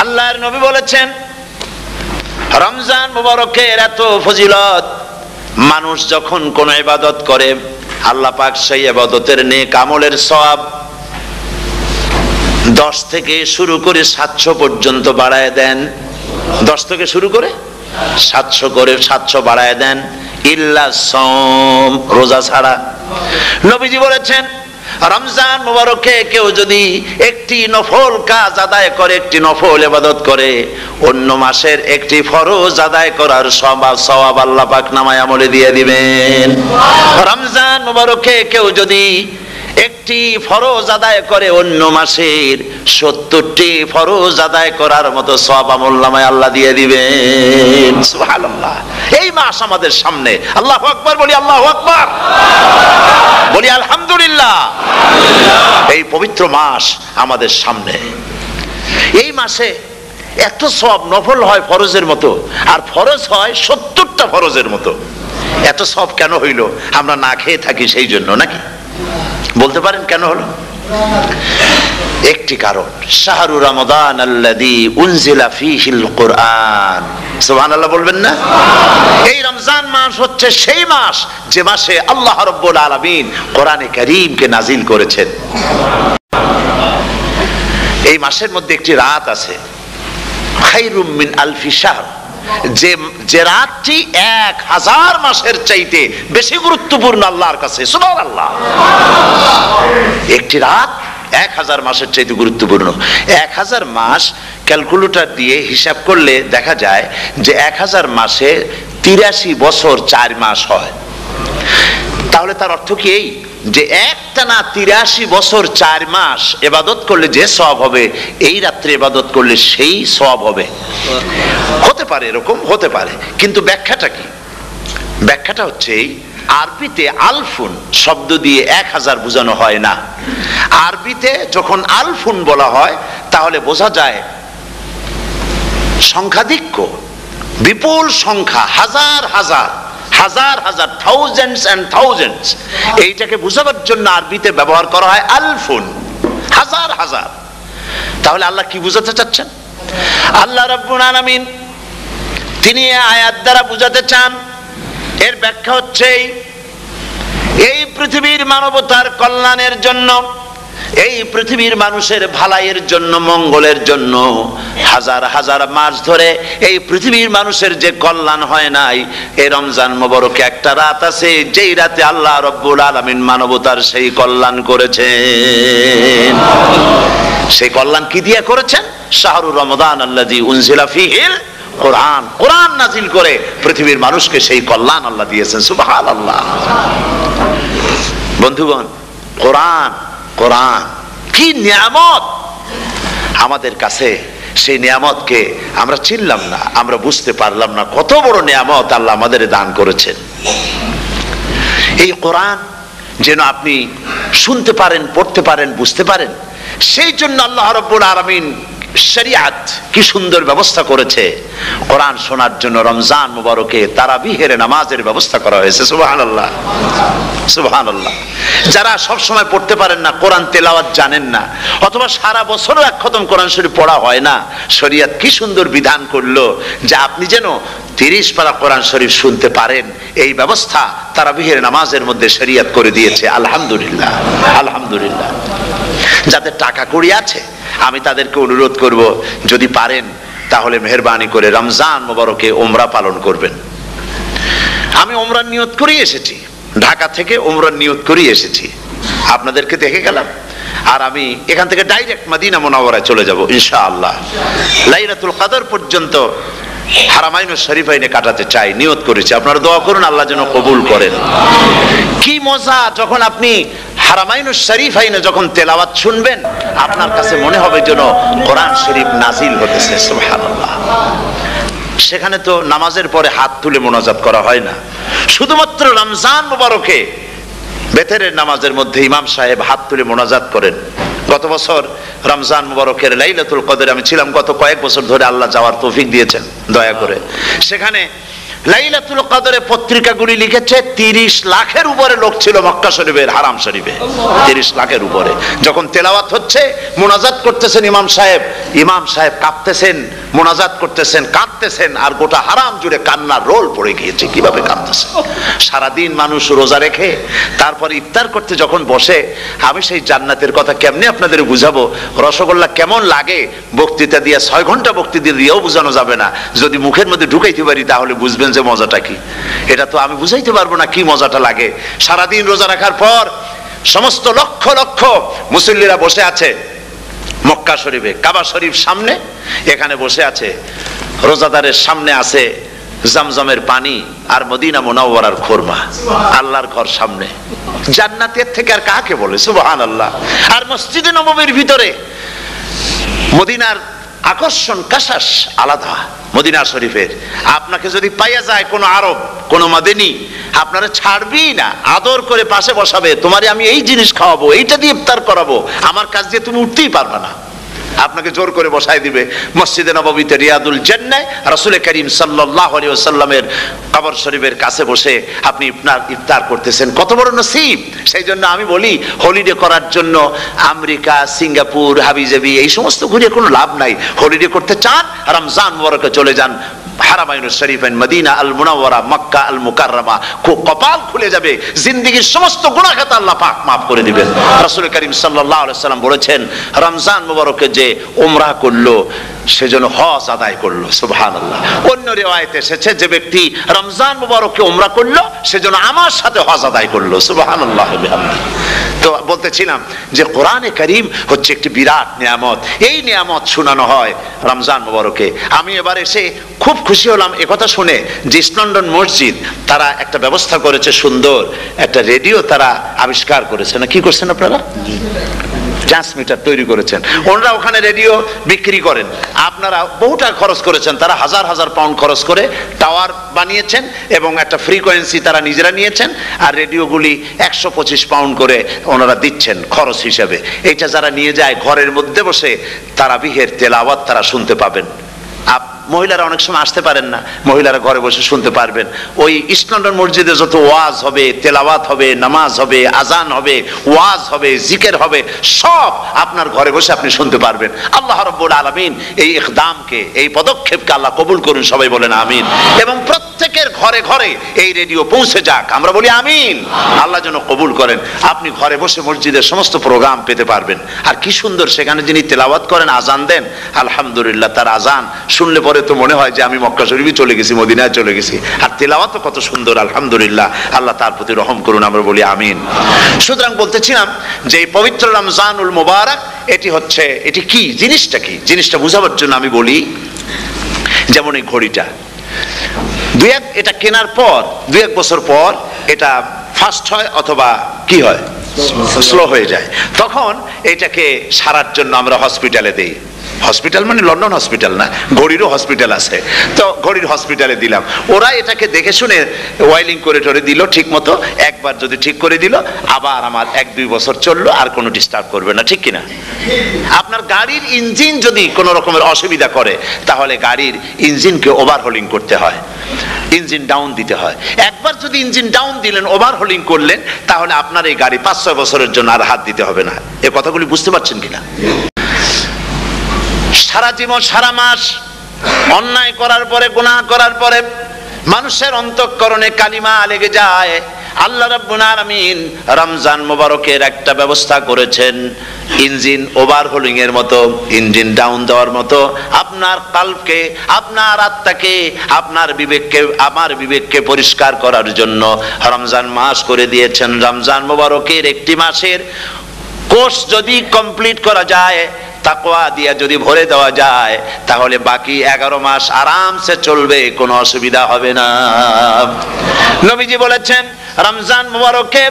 আল্লাহর নবী বলেছেন, রমজান মুবারকের এত ফজিলত, মানুষ যখন কোন ইবাদত করে, আল্লাহ পাক সেই ইবাদতের নেক আমলের সওয়াব 10 থেকে শুরু করে 700 পর্যন্ত বাড়ায় দেন। 10 থেকে শুরু করে 700 করে 700 বাড়ায় দেন, ইল্লা সাওম, রোজা ছাড়া। নবীজি বলেছেন, রমজান মুবারকে কেউ যদি একটি নফল কাজ আদায় করে, একটি নফল ইবাদত করে, অন্য মাসের একটি ফরজ আদায় করার সওয়াব আল্লাহ পাক নামায়ে আমলে দিয়ে দিবেন। রমজান মুবারকে কেউ যদি একটি ফরজ আদায় করে, অন্য মাসের 70টি ফরজ আদায় করার মতো সওয়াব আমলনামায় আল্লাহ দিয়ে দিবেন। সুবহানাল্লাহ। এই মাস আমাদের সামনে, আল্লাহু আকবার বলি, আল্লাহু আকবার বলি, আলহামদুলিল্লাহ। এই পবিত্র মাস আমাদের সামনে। এই মাসে এত সওয়াব, নফল হয় ফরজের মতো, আর ফরজ হয় 70টা ফরজের মতো। এত সওয়াব কেন হইল? আমরা না খেয়ে থাকি সেই জন্য নাকি? বলতে পারেন কেন হলো? একটি কারণ, শাহরু রমাদান আল্লাযী উনজিলা ফীহিল কুরআন। সুবহানাল্লাহ বলবেন না? এই রমজান মাস হচ্ছে সেই মাস যে মাসে আল্লাহ রাব্বুল আলামিন কোরআনে কারীমকে নাজিল করেছেন। এই মাসের মধ্যে একটি রাত আছে, খায়রুম মিন আলফি শাহর, যে যে রাতটি 1000 মাসের চাইতে বেশি গুরুত্বপূর্ণ আল্লাহর কাছে, সুবহানাল্লাহ। একটি রাত 1000 মাসের চাইতে গুরুত্বপূর্ণ। 1000 মাস ক্যালকুলেটর দিয়ে হিসাব করলে দেখা যায় যে 1000 মাসে 83 বছর 4 মাস হয়। তাহলে তার অর্থ কি এই যে একটানা 83 বছর 4 মাস ইবাদত করলে যে সওয়াব হবে, এই রাত্রে ইবাদত করলে সেই সওয়াব হবে? হতে পারে, এরকম হতে পারে, কিন্তু ব্যাখ্যাটা কি? ব্যাখ্যাটা হচ্ছে এই, আরবিতে আলফুন শব্দ দিয়ে 1000 বোঝানো হয় না। আরবিতে যখন আলফুন বলা হয় তাহলে বোঝা যায় সংখ্যাধিক্য, বিপুল সংখ্যা, হাজার হাজার হাজার হাজার, থাউজেন্ডস এন্ড থাউজেন্ডস। এইটাকে বোঝাবার জন্য আরবিতে ব্যবহার করা হয় আলফুন, হাজার হাজার। তাহলে আল্লাহ কি বুঝাতে চাচ্ছেন? আল্লাহ রাব্বুল আলামিন তিনি আয়াত দ্বারা বুঝাতে চান, এর ব্যাখ্যা হচ্ছে এই পৃথিবীর মানবতার কল্যাণের জন্য, এই পৃথিবীর মানুষের ভালাইয়ের জন্য, মঙ্গলের জন্য হাজার হাজার মাস ধরে এই পৃথিবীর মানুষের যে কল্যাণ হয় নাই, এই রমজান মোবারকে একটা রাত আছে যেই রাতে আল্লাহ রাব্বুল আলামিন মানবতার সেই কল্যাণ করেছেন। সেই কল্যাণ কি দিয়ে করেছেন? শাহরুর রমাদান আল্লাযী উনজিলা ফীহিল কোরআন, কোরআন নাজিল করে পৃথিবীর মানুষকে সেই কল্যাণ আল্লাহ দিয়েছেন, সুবহানাল্লাহ। বন্ধুগণ, কোরআন, কোরআন কি নিয়ামত আমাদের কাছে! সেই নিয়ামতকে আমরা চিনলাম না, আমরা বুঝতে পারলাম না কত বড় নিয়ামত আল্লাহ আমাদের দান করেছেন। এই কোরআন যেন আপনি শুনতে পারেন, পড়তে পারেন, বুঝতে পারেন, সেই জন্য আল্লাহ রাব্বুল আলামিন শরিয়াত কি সুন্দর ব্যবস্থা করেছে। কোরআন শোনার জন্য রমজান মুবারকে তারাবিহের নামাজের ব্যবস্থা করা হয়েছে, সুবহানাল্লাহ, সুবহানাল্লাহ। যারা সব সময় পড়তে পারেন না, কোরআন তেলাওয়াত জানেন না, অথবা সারা বছরও এক খতম কোরআন শরীফ পড়া হয় না, শরিয়াত কি সুন্দর বিধান করলো যে আপনি যেন 30 পারা কোরআন শরীফ শুনতে পারেন। এই ব্যবস্থা তারাবিহের নামাজের মধ্যে শরিয়াত করে দিয়েছে, আলহামদুলিল্লাহ, আলহামদুলিল্লাহ। যাদের টাকা কড়ি আছে আমি তাদেরকে অনুরোধ করব, যদি পারেন তাহলে মেহেরবানি করে রমজান মোবারকে উমরা পালন করবেন। আমি উমরার নিয়ত করে এসেছি, ঢাকা থেকে উমরার নিয়ত করে এসেছি, আপনাদেরকে দেখে গেলাম। আর আমি এখান থেকে ডাইরেক্ট মদিনা মুনাওয়ারায় চলে যাব ইনশাআল্লাহ। লাইলাতুল কদর পর্যন্ত হারামাইনুশ শরীফাইনে কাটাতে চাই, নিয়ত করেছি। আপনারা দোয়া করুন আল্লাহ যেন কবুল করেন। কি মজা যখন আপনি হারামাইনুশ শরীফাইনে যখন তেলাওয়াত শুনবেন, আপনার কাছে মনে হবে যেন কোরআন শরীফ নাজিল হতেছে, সুবহানাল্লাহ। সেখানে তো নামাজের পরে হাত তুলে মোনাজাত করা হয় না, শুধুমাত্র রমজান মুবারকে বেতেরের নামাজের মধ্যে ইমাম সাহেব হাত তুলে মোনাজাত করেন। গত বছর রমজান মুবারকের লাইলাতুল কদরে আমি ছিলাম, গত কয়েক বছর ধরে আল্লাহ যাওয়ার তৌফিক দিয়েছেন দয়া করে। সেখানে লাইলাতুল কদরে পত্রিকাগুলি লিখেছে 30 লাখের উপরে লোক ছিল মক্কা শরীফের, হারাম শরীফে 30 লাখের উপরে। যখন তেলাওয়াত হচ্ছে, মোনাজাত করতেছেন ইমাম সাহেব কাঁপতেছেন, মোনাজাত করতেছেন, কাঁদতেছেন, আর গোটা হারাম জুড়ে কান্নার রোল পড়ে গিয়েছে। কিভাবে কাঁদতেছেন! সারাদিন মানুষ রোজা রেখে তারপর ইফতার করতে যখন বসে, আমি সেই জান্নাতের কথা কেমনে আপনাদের বুঝাবো? রসগোল্লা কেমন লাগে বক্তৃতা দিয়ে 6 ঘন্টা বক্তৃতা দিয়েও বোঝানো যাবে না। যদি মুখের মধ্যে ঢুকাইতে পারি তাহলে বুঝবেন যে মজাটা কি। এটা তো আমি বুঝাইতে পারবো না কি মজাটা লাগে। সারাদিন রোজা রাখার পর সমস্ত লক্ষ লক্ষ মুসল্লিরা বসে আছে মক্কা শরীফে, কাবা শরীফ সামনে, এখানে বসে আছে। রোজাদারের সামনে আছে জমজমের পানি আর মদিনা মুনাওয়ারার খুরমা, আল্লাহর ঘর সামনে। জান্নাতের থেকে আর কাকে বলে, সুবহানাল্লাহ। আর মসজিদে নববীর ভিতরে মদিনার আকর্ষণ কাশাস আলাদা। মদিনা শরীফের আপনাকে যদি পাইয়া যায় কোনো আরব, কোনো মাদানী, আপনারা ছাড়বি না, আদর করে পাশে বসাবে, তোমারে আমি এই জিনিস খাওয়াবো, এইটা দিয়ে ইফতার করাবো, আমার কাছ দিয়ে তুমি উঠতেই পারবে না, আপনাকে জোর করে বসাই দিবে। মসজিদে নববীতে রিয়াদুল জান্নাহ রাসূল করিম সাল্লাল্লাহু আলাইহি ওয়াসাল্লামের কবর শরীফের কাছে বসে আপনি ইফতার করতেছেন, কত বড় নসিব। সেই জন্য আমি বলি, হলিডে করার জন্য আমেরিকা, সিঙ্গাপুর, হাবিজাবি এই সমস্ত ঘুরে কোনো লাভ নাই। হলিডে করতে চান, রমজান মুবারকে চলে যান হারামাইনুল শরীফাইন, মদিনা আল মুনাওয়ারা, মক্কা আল মুকাররমা, কপাল খুলে যাবে, জিন্দেগীর সমস্ত গুনাহ খাতা আল্লাহ পাক মাফ করে দিবেন। রাসূল করিম সাল্লাল্লাহু আলাইহি সাল্লাম বলেছেন, রমজান মুবারকে যে উমরা করলো সেজন্য হজ আদায় করলো। সুবহানাল্লাহ। অন্য রিওয়ায়াতে এসেছে, যে ব্যক্তি রমজান মুবারকে উমরা করলো সেজন্য আমার সাথে হজ আদায় করলো। সুবহানাল্লাহ বিহামদিহি। তো বলতেছিলাম যে কোরআনে কারীম হচ্ছে একটি বিরাট নিয়ামত। এই নিয়ামত শোনানো হয় রমজান মুবারকে। আমি এবার এসে খুব খুশি হলাম একথা শুনে যে ইস্ট লন্ডন মসজিদ তারা একটা ব্যবস্থা করেছে, সুন্দর একটা রেডিও তারা আবিষ্কার করেছে। না কি করছেন আপনারা? ট্রান্সমিটার তৈরি করেছেন। ওনারা ওখানে রেডিও বিক্রি করেন। আপনারা বহু টাকা খরচ করেছেন, তারা হাজার হাজার পাউন্ড খরচ করে টাওয়ার বানিয়েছেন এবং একটা ফ্রিকোয়েন্সি তারা নিজেরা নিয়েছেন, আর রেডিওগুলি 125 পাউন্ড করে ওনারা দিচ্ছেন খরচ হিসেবে। এটা যারা নিয়ে যায় ঘরের মধ্যে বসে তারাবিহের তেলাওয়াত তারা শুনতে পাবেন। মহিলারা অনেক সময় আসতে পারেন না, মহিলারা ঘরে বসে শুনতে পারবেন। ওই ইস্ট লন্ডন মসজিদে যত ওয়াজ হবে, তেলাওয়াত হবে, নামাজ হবে, আজান হবে, ওয়াজ হবে, জিকির হবে, সব আপনার ঘরে বসে আপনি শুনতে পারবেন। আল্লাহ রাব্বুল আলামিন এই ইকদামকে, এই পদক্ষেপকে আল্লাহ কবুল করুন, সবাই বলেন আমিন। এবং প্রত্যেকের ঘরে ঘরে এই রেডিও পৌঁছে যাক, আমরা বলি আমিন। আল্লাহ যেন কবুল করেন। আপনি ঘরে বসে মসজিদের সমস্ত প্রোগ্রাম পেতে পারবেন। আর কি সুন্দর সেখানে যিনি তেলাওয়াত করেন, আজান দেন, আলহামদুলিল্লাহ, তার আজান শুনলে পরে তো মনে হয় যে আমি মক্কা শরীফে চলে গেছি, মদিনায় চলে গেছি। আর তেলাওয়াত কত সুন্দর, আলহামদুলিল্লাহ। আল্লাহ তার প্রতি রহম করুন, আমরা বলি আমিন। সুতরাং বলতেছিলাম যে এই পবিত্র রমজানুল মুবারক এটি কি, জিনিসটা কি, জিনিসটা বোঝাবার জন্য আমি বলি, যেমন এই ঘড়িটা এটা কেনার পর 2-1 বছর পর এটা ফাস্ট হয় অথবা কি হয়, স্লো হয়ে যায়। তখন এটাকে সারার জন্য আমরা হসপিটালে দেই। হসপিটাল মানে লন্ডন হসপিটাল না, ঘড়িরও হসপিটাল আছে। তো ঘড়ির হসপিটালে দিলাম, ওরা এটাকে দেখে শুনে ওয়াইলিং করে টরে দিল ঠিক মতো। একবার যদি ঠিক করে দিল, আবার আমার 1-2 বছর চললো, আর কোনো ডিস্টার্ব করবে না, ঠিক কিনা? আপনার গাড়ির ইঞ্জিন যদি কোনো রকমের অসুবিধা করে, তাহলে গাড়ির ইঞ্জিনকে ওভারহোলিং করতে হয়, ইঞ্জিন ডাউন দিতে হয়। একবার যদি ইঞ্জিন ডাউন দিলেন, ওভারহোলিং করলেন, তাহলে আপনার এই গাড়ি 5-6 বছরের জন্য আর হাত দিতে হবে না। এ কথাগুলি বুঝতে পারছেন কিনা? সারা জীবন, সারা মাস অন্যায় করার পরে, গুনাহ করার পরে মানুষের অন্তঃকরণে কালিমা লেগে যায়। আল্লাহ রাব্বুল আলামিন রমজান মুবারকের একটা ব্যবস্থা করেছেন, ইঞ্জিন ওভারহোলিং এর মতো, ইঞ্জিন ডাউন দেওয়ার মতো। আপনার কালবকে, আপনার আত্মাকে, আপনার বিবেককে, আমার বিবেককে পরিষ্কার করার জন্য রমজান মাস করে দিয়েছেন। রমজান মুবারকের একটি মাসের কোর্স যদি কমপ্লিট করা যায়, তাকওয়া দিয়ে যদি ভরে দেওয়া যায়, তাহলে বাকি 11 মাস আরামসে চলবে, কোনো অসুবিধা হবে না। নবীজি বলেছেন, রমজান মুবারকে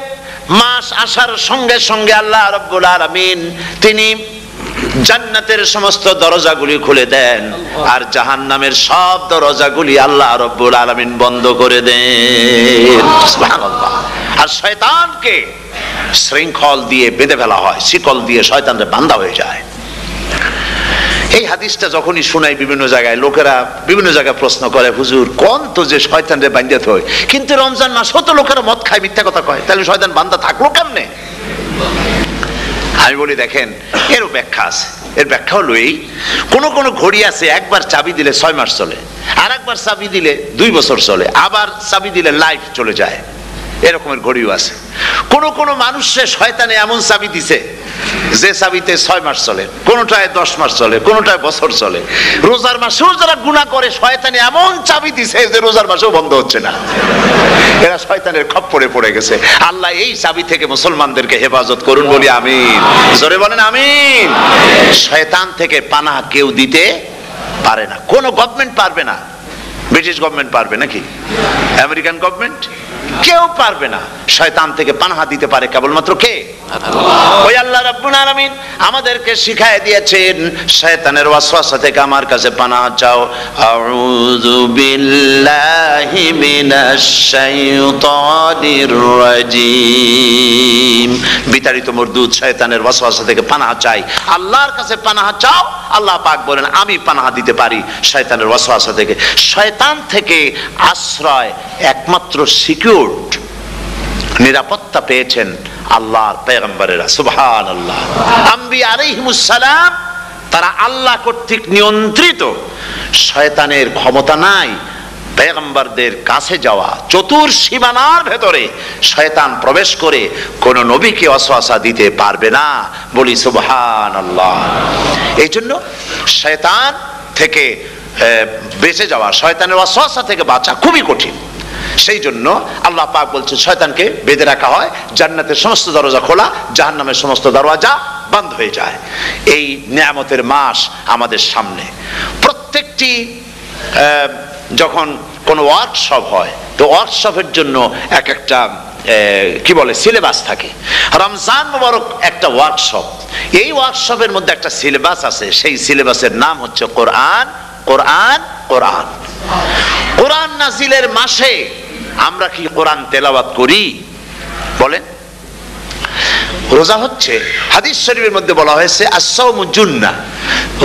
মাস আসার সঙ্গে সঙ্গে আল্লাহ রাব্বুল আলামিন তিনি জান্নাতের সমস্ত দরজাগুলি খুলে দেন, আর জাহান্নামের সব দরজাগুলি আল্লাহ রাব্বুল আলামিন বন্ধ করে দেন। সুবহানাল্লাহ। আর শয়তানকে শৃঙ্খল দিয়ে বেঁধে ফেলা হয়, শিকল দিয়ে শয়তানরা বাঁধা হয়ে যায়। এই হাদিসটা যখনই শোনাই বিভিন্ন জায়গায়, লোকেরা বিভিন্ন জায়গায় প্রশ্ন করে, হুজুর কোন তো যে শয়তানরে বাঁধতে হয়, কিন্তু রমজান মাস হতো লোকেরা মদ খায়, মিথ্যা কথা কয়, তাহলে শয়তান বাঁধা থাকলো কেমনে? আমি বলি, দেখেন, এরও ব্যাখ্যা আছে। এর ব্যাখ্যা হলো এই, কোন কোন ঘড়ি আছে একবার চাবি দিলে 6 মাস চলে, আর একবার চাবি দিলে 2 বছর চলে, আবার চাবি দিলে লাইফ চলে যায়। এরকমের ঘড়িও আছে। কোন কোন মানুষে শয়তানে এমন চাবি দিছে যে চাবিতে 6 মাস চলে, কোনটায় 10 মাস চলে, কোনটায় বছর চলে। রোজার মাসেও যারা গুনাহ করে, শয়তানে এমন চাবি দিছে যে রোজার মাসেও বন্ধ হচ্ছে না। এরা শয়তানের খপ্পরে পড়ে গেছে। আল্লাহ এই চাবি থেকে মুসলমানদেরকে হেফাজত করুন, বলি আমিন। জোরে বলেন আমিন। শয়তান থেকে পানাহ কেউ দিতে পারে না, কোন গভর্নমেন্ট পারবে না। ব্রিটিশ গভর্নমেন্ট পারবে নাকি? American government? কেউ পারবে না। শয়তান থেকে পানাহা দিতে পারে কেবলমাত্র কে? ওই আল্লাহ রাব্বুল আলামিন আমাদেরকে শিখায় দিয়েছেন, শয়তানের ওয়াসওয়াসা থেকে আমার কাছে পানাহা চাও। আউযু বিল্লাহি মিনাশ শাইতানির রাজিম। বিতাড়িত মরদুদ শয়তানের ওয়াসওয়াসা থেকে পানাহা চাই, আল্লাহর কাছে পানাহা চাও। আল্লাহ পাক বলেন, আমি পানাহা দিতে পারি শয়তানের ওয়াসওয়াসা থেকে। শয়তান থেকে আশ্রয় একমাত্র সিকিউরড, নিরাপত্তা পেয়েছেন আল্লাহর পয়গম্বরেরা। সুবহানাল্লাহ। আম্বিয়া আলাইহিমুস সালাম তারা আল্লাহ কর্তৃক নিয়ন্ত্রিত, শয়তানের ক্ষমতা নাই পয়গম্বরদের কাছে যাওয়া। চতুর সীমানার ভেতরে শয়তান প্রবেশ করে কোন নবীকে ওয়াসওয়াসা দিতে পারবে না। বলি সুবহানাল্লাহ। এই জন্য শয়তান থেকে বেঁচে যাওয়া, শয়তানের ওয়াসওয়াসা থেকে বাঁচা খুবই কঠিন। সেই জন্য আল্লাহ পাক বলছেন শয়তানকে বেঁধে রাখা হয়, জান্নাতের সমস্ত দরজা খোলা, জাহান্নামের সমস্ত দরজা বন্ধ হয়ে যায়। এই নিয়ামতের মাস আমাদের সামনে। প্রত্যেকটি যখন কোনো ওয়ার্কশপ হয়, তো ওয়ার্কশপের জন্য এক একটা কি বলে সিলেবাস থাকে। রমজান মুবারক একটা ওয়ার্কশপ। এই ওয়ার্কশপের মধ্যে একটা সিলেবাস আছে, সেই সিলেবাসের নাম হচ্ছে কোরআন। কোরআন কোরআন কোরআন নাজিলের মাসে আমরা কি কোরআন তেলাওয়াত করি? বলেন। রোজা হচ্ছে, হাদিস শরীফের মধ্যে বলা হয়েছে আস-সাওমু জুন্নাহ,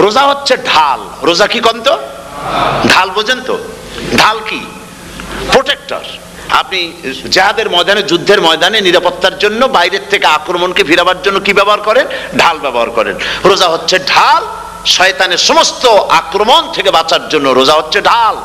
রোজা হচ্ছে ঢাল। রোজা কি কন্ত? ঢাল। বোঝেন তো ঢাল কি? প্রোটেক্টর। আপনি জিহাদের ময়দানে, যুদ্ধের ময়দানে নিরাপত্তার জন্য, বাইরের থেকে আক্রমণকে ফিরাবার জন্য কি ব্যবহার করেন? ঢাল ব্যবহার করেন। রোজা হচ্ছে ঢাল। শয়তানের সমস্ত আক্রমণ থেকে বাঁচার জন্য রোজা হচ্ছে ঢাল।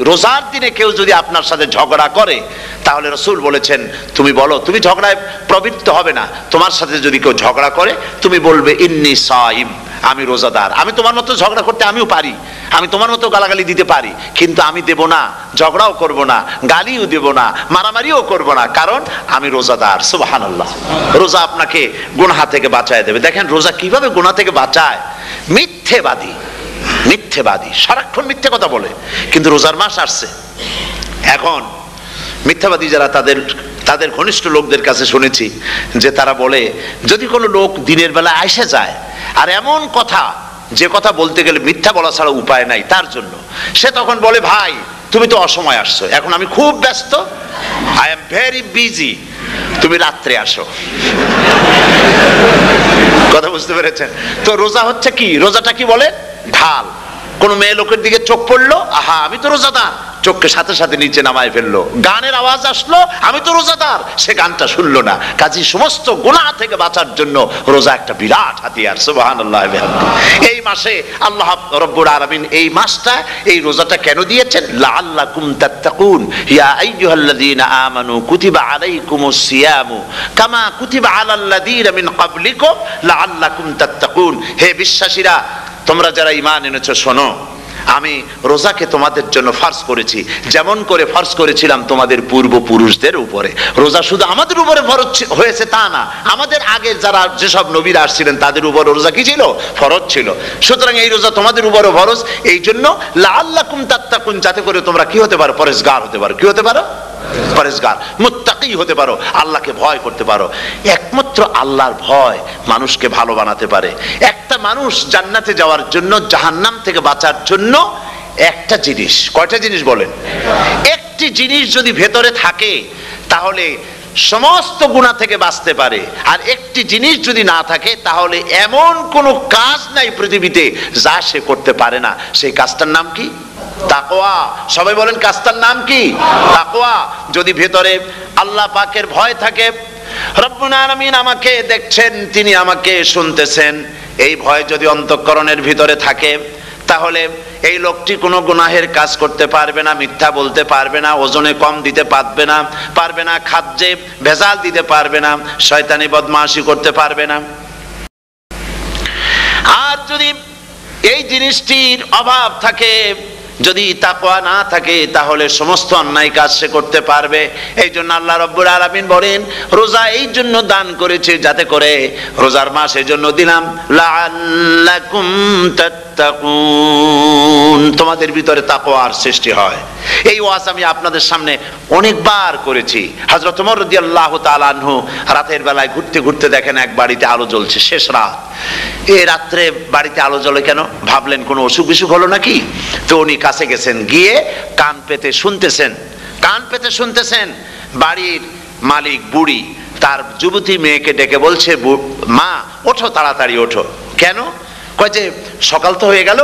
রোজার দিনে কেউ যদি আপনার সাথে ঝগড়া করে, তাহলে রাসূল বলেছেন তুমি বলো, তুমি ঝগড়ায় প্রবৃত্ত হবে না। তোমার সাথে যদি কেউ ঝগড়া করে, তুমি বলবে ইন্নী সাইম, আমি রোজাদার। আমি তোমার মতো ঝগড়া করতে আমিও পারি, আমি তোমার মতো গালাগালি দিতে পারি, কিন্তু আমি দেব না, ঝগড়াও করব না, গালিও দেব না, মারামারিও করব না, কারণ আমি রোজাদার। সুবহানাল্লাহ। রোজা আপনাকে গুনাহ থেকে বাঁচায় দেবে। দেখেন রোজা কিভাবে গুনাহ থেকে বাঁচায়। মিথ্যেবাদী, মিথ্যেবাদী সারাক্ষণ মিথ্যে কথা বলে, কিন্তু রোজার মাস আসছে। এখন মিথ্যাবাদী যারা, তাদের ঘনিষ্ঠ লোকদের কাছে শুনেছি যে তারা বলে, যদি কোনো লোক দিনের বেলা আইসে যায় আর এমন কথা, যে কথা বলতে গেলে মিথ্যা বলা ছাড়া উপায় নাই তার জন্য, সে তখন বলে ভাই তুমি তো অসময় আসছো, এখন আমি খুব ব্যস্ত, আই এম ভেরি বিজি, তুমি রাত্রে আসো। কথা বুঝতে পেরেছেন তো? রোজা হচ্ছে কি? রোজাটা কি বলে? ঢাল। কোন মেয়ে লোকের দিকে চোখ পড়লো, আহা আমি তো রোজাদার, চোখকে সাথে সাথে নিচে নামায় ফেললো। গানের আওয়াজ আসলো, আমি তো রোজাদার, সে গানটা শুনলো না। কাজী সমস্ত গুনাহ থেকে বাঁচার জন্য রোজা একটা বিরাট হাতিয়ার। সুবহানাল্লাহ। এই মাসে আল্লাহ রাব্বুল আলামিন এই মাসটা, এই রোজাটা কেন দিয়েছেন? লাআল্লাকুম তাত্তাকুন, ইয়া আইয়ুহাল্লাযীনা আমানু কুতিবা আলাইকুমুস সিয়ামু কামা কুতিবা আলাল্লাযীনা মিন ক্বাবলিকুম লাআল্লাকুম তাত্তাকুন। হে বিশ্বাসীরা, তোমরা যারা ঈমান এনেছো, শোনো, আমি রোজাকে তোমাদের জন্য ফরজ করেছি, যেমন করে ফরজ করেছিলাম তোমাদের পূর্বপুরুষদের উপরে। রোজা শুধু আমাদের উপরে ফরজ হয়েছে তা না, আমাদের আগে যারা যেসব নবীরা আসছিলেন তাদের উপর রোজা কি ছিল? ফরজ ছিল। সুতরাং এই রোজা তোমাদের উপরে ফরজ, এই জন্য লাআল্লাকুম তাত্তাকুন, যাতে করে তোমরা কি হতে পারো? পরেজগার হতে পারো। কি হতে পারো? পরেজগার, মুত্তাকি হতে পারো, আল্লাহকে ভয় করতে পারো। একমাত্র আল্লাহর ভয় মানুষকে ভালো বানাতে পারে। একটা মানুষ জান্নাতে যাওয়ার জন্য, জাহান্নাম থেকে বাঁচার জন্য একটা জিনিস, কয়টা জিনিস বলেন? একটি জিনিস যদি ভেতরে থাকে তাহলে সমস্ত গুনাহ থেকে বাঁচতে পারে। আর একটি জিনিস যদি না থাকে তাহলে এমন কোনো কাজ নাই পৃথিবীতে যা সে করতে পারে না। সেই কাজটার নাম কি? তাকওয়া। সবাই বলেন কাজটার নাম কি? তাকওয়া। যদি ভেতরে আল্লাহ পাকের ভয় থাকে, রব্বুল আলামিন আমাকে দেখছেন, তিনি আমাকে শুনতেছেন, এই ভয় যদি অন্তঃকরণের ভিতরে থাকে, তাহলে এই লোকটি কোনো গুনাহের কাজ করতে পারবে না, মিথ্যা বলতে পারবে না, ওজনে কম দিতে পারবে না, খাদ্যে ভেজাল দিতে পারবে না, শয়তানি বদমাশি করতে পারবে না। আর যদি এই জিনিসটির অভাব থাকে, যদি তাকওয়া না থাকে, তাহলে সমস্ত অন্যায় কাজ সে করতে পারবে। এই জন্য আল্লাহ রাব্বুল আলামিন বলেন, রোজা এই জন্য দান করেছে যাতে করে, রোজার মাস এই জন্য দিলাম, লাআল্লাকুম তাত্তাকুন, তোমাদের ভিতরে তাকওয়ার সৃষ্টি হয়। এই ওয়াজ আমি আপনাদের সামনে অনেকবার করেছি। হযরত ওমর রাদিয়াল্লাহু তাআলা আনহু রাতের বেলায় ঘুরতে ঘুরতে দেখেন এক বাড়িতে আলো জ্বলছে, শেষ রাত। এই রাত্রে বাড়িতে আলো জ্বলে কেন? ভাবলেন কোনো অসুখ বিসুখ হলো নাকি। তো উনি কাছে গেছেন, গিয়ে কান পেতে শুনতেছেন। বাড়ির মালিক বুড়ি তার যুবতী মেয়েকে ডেকে বলছে, মা ওঠো, তাড়াতাড়ি ওঠো। কেন? কয় যে সকাল তো হয়ে গেল,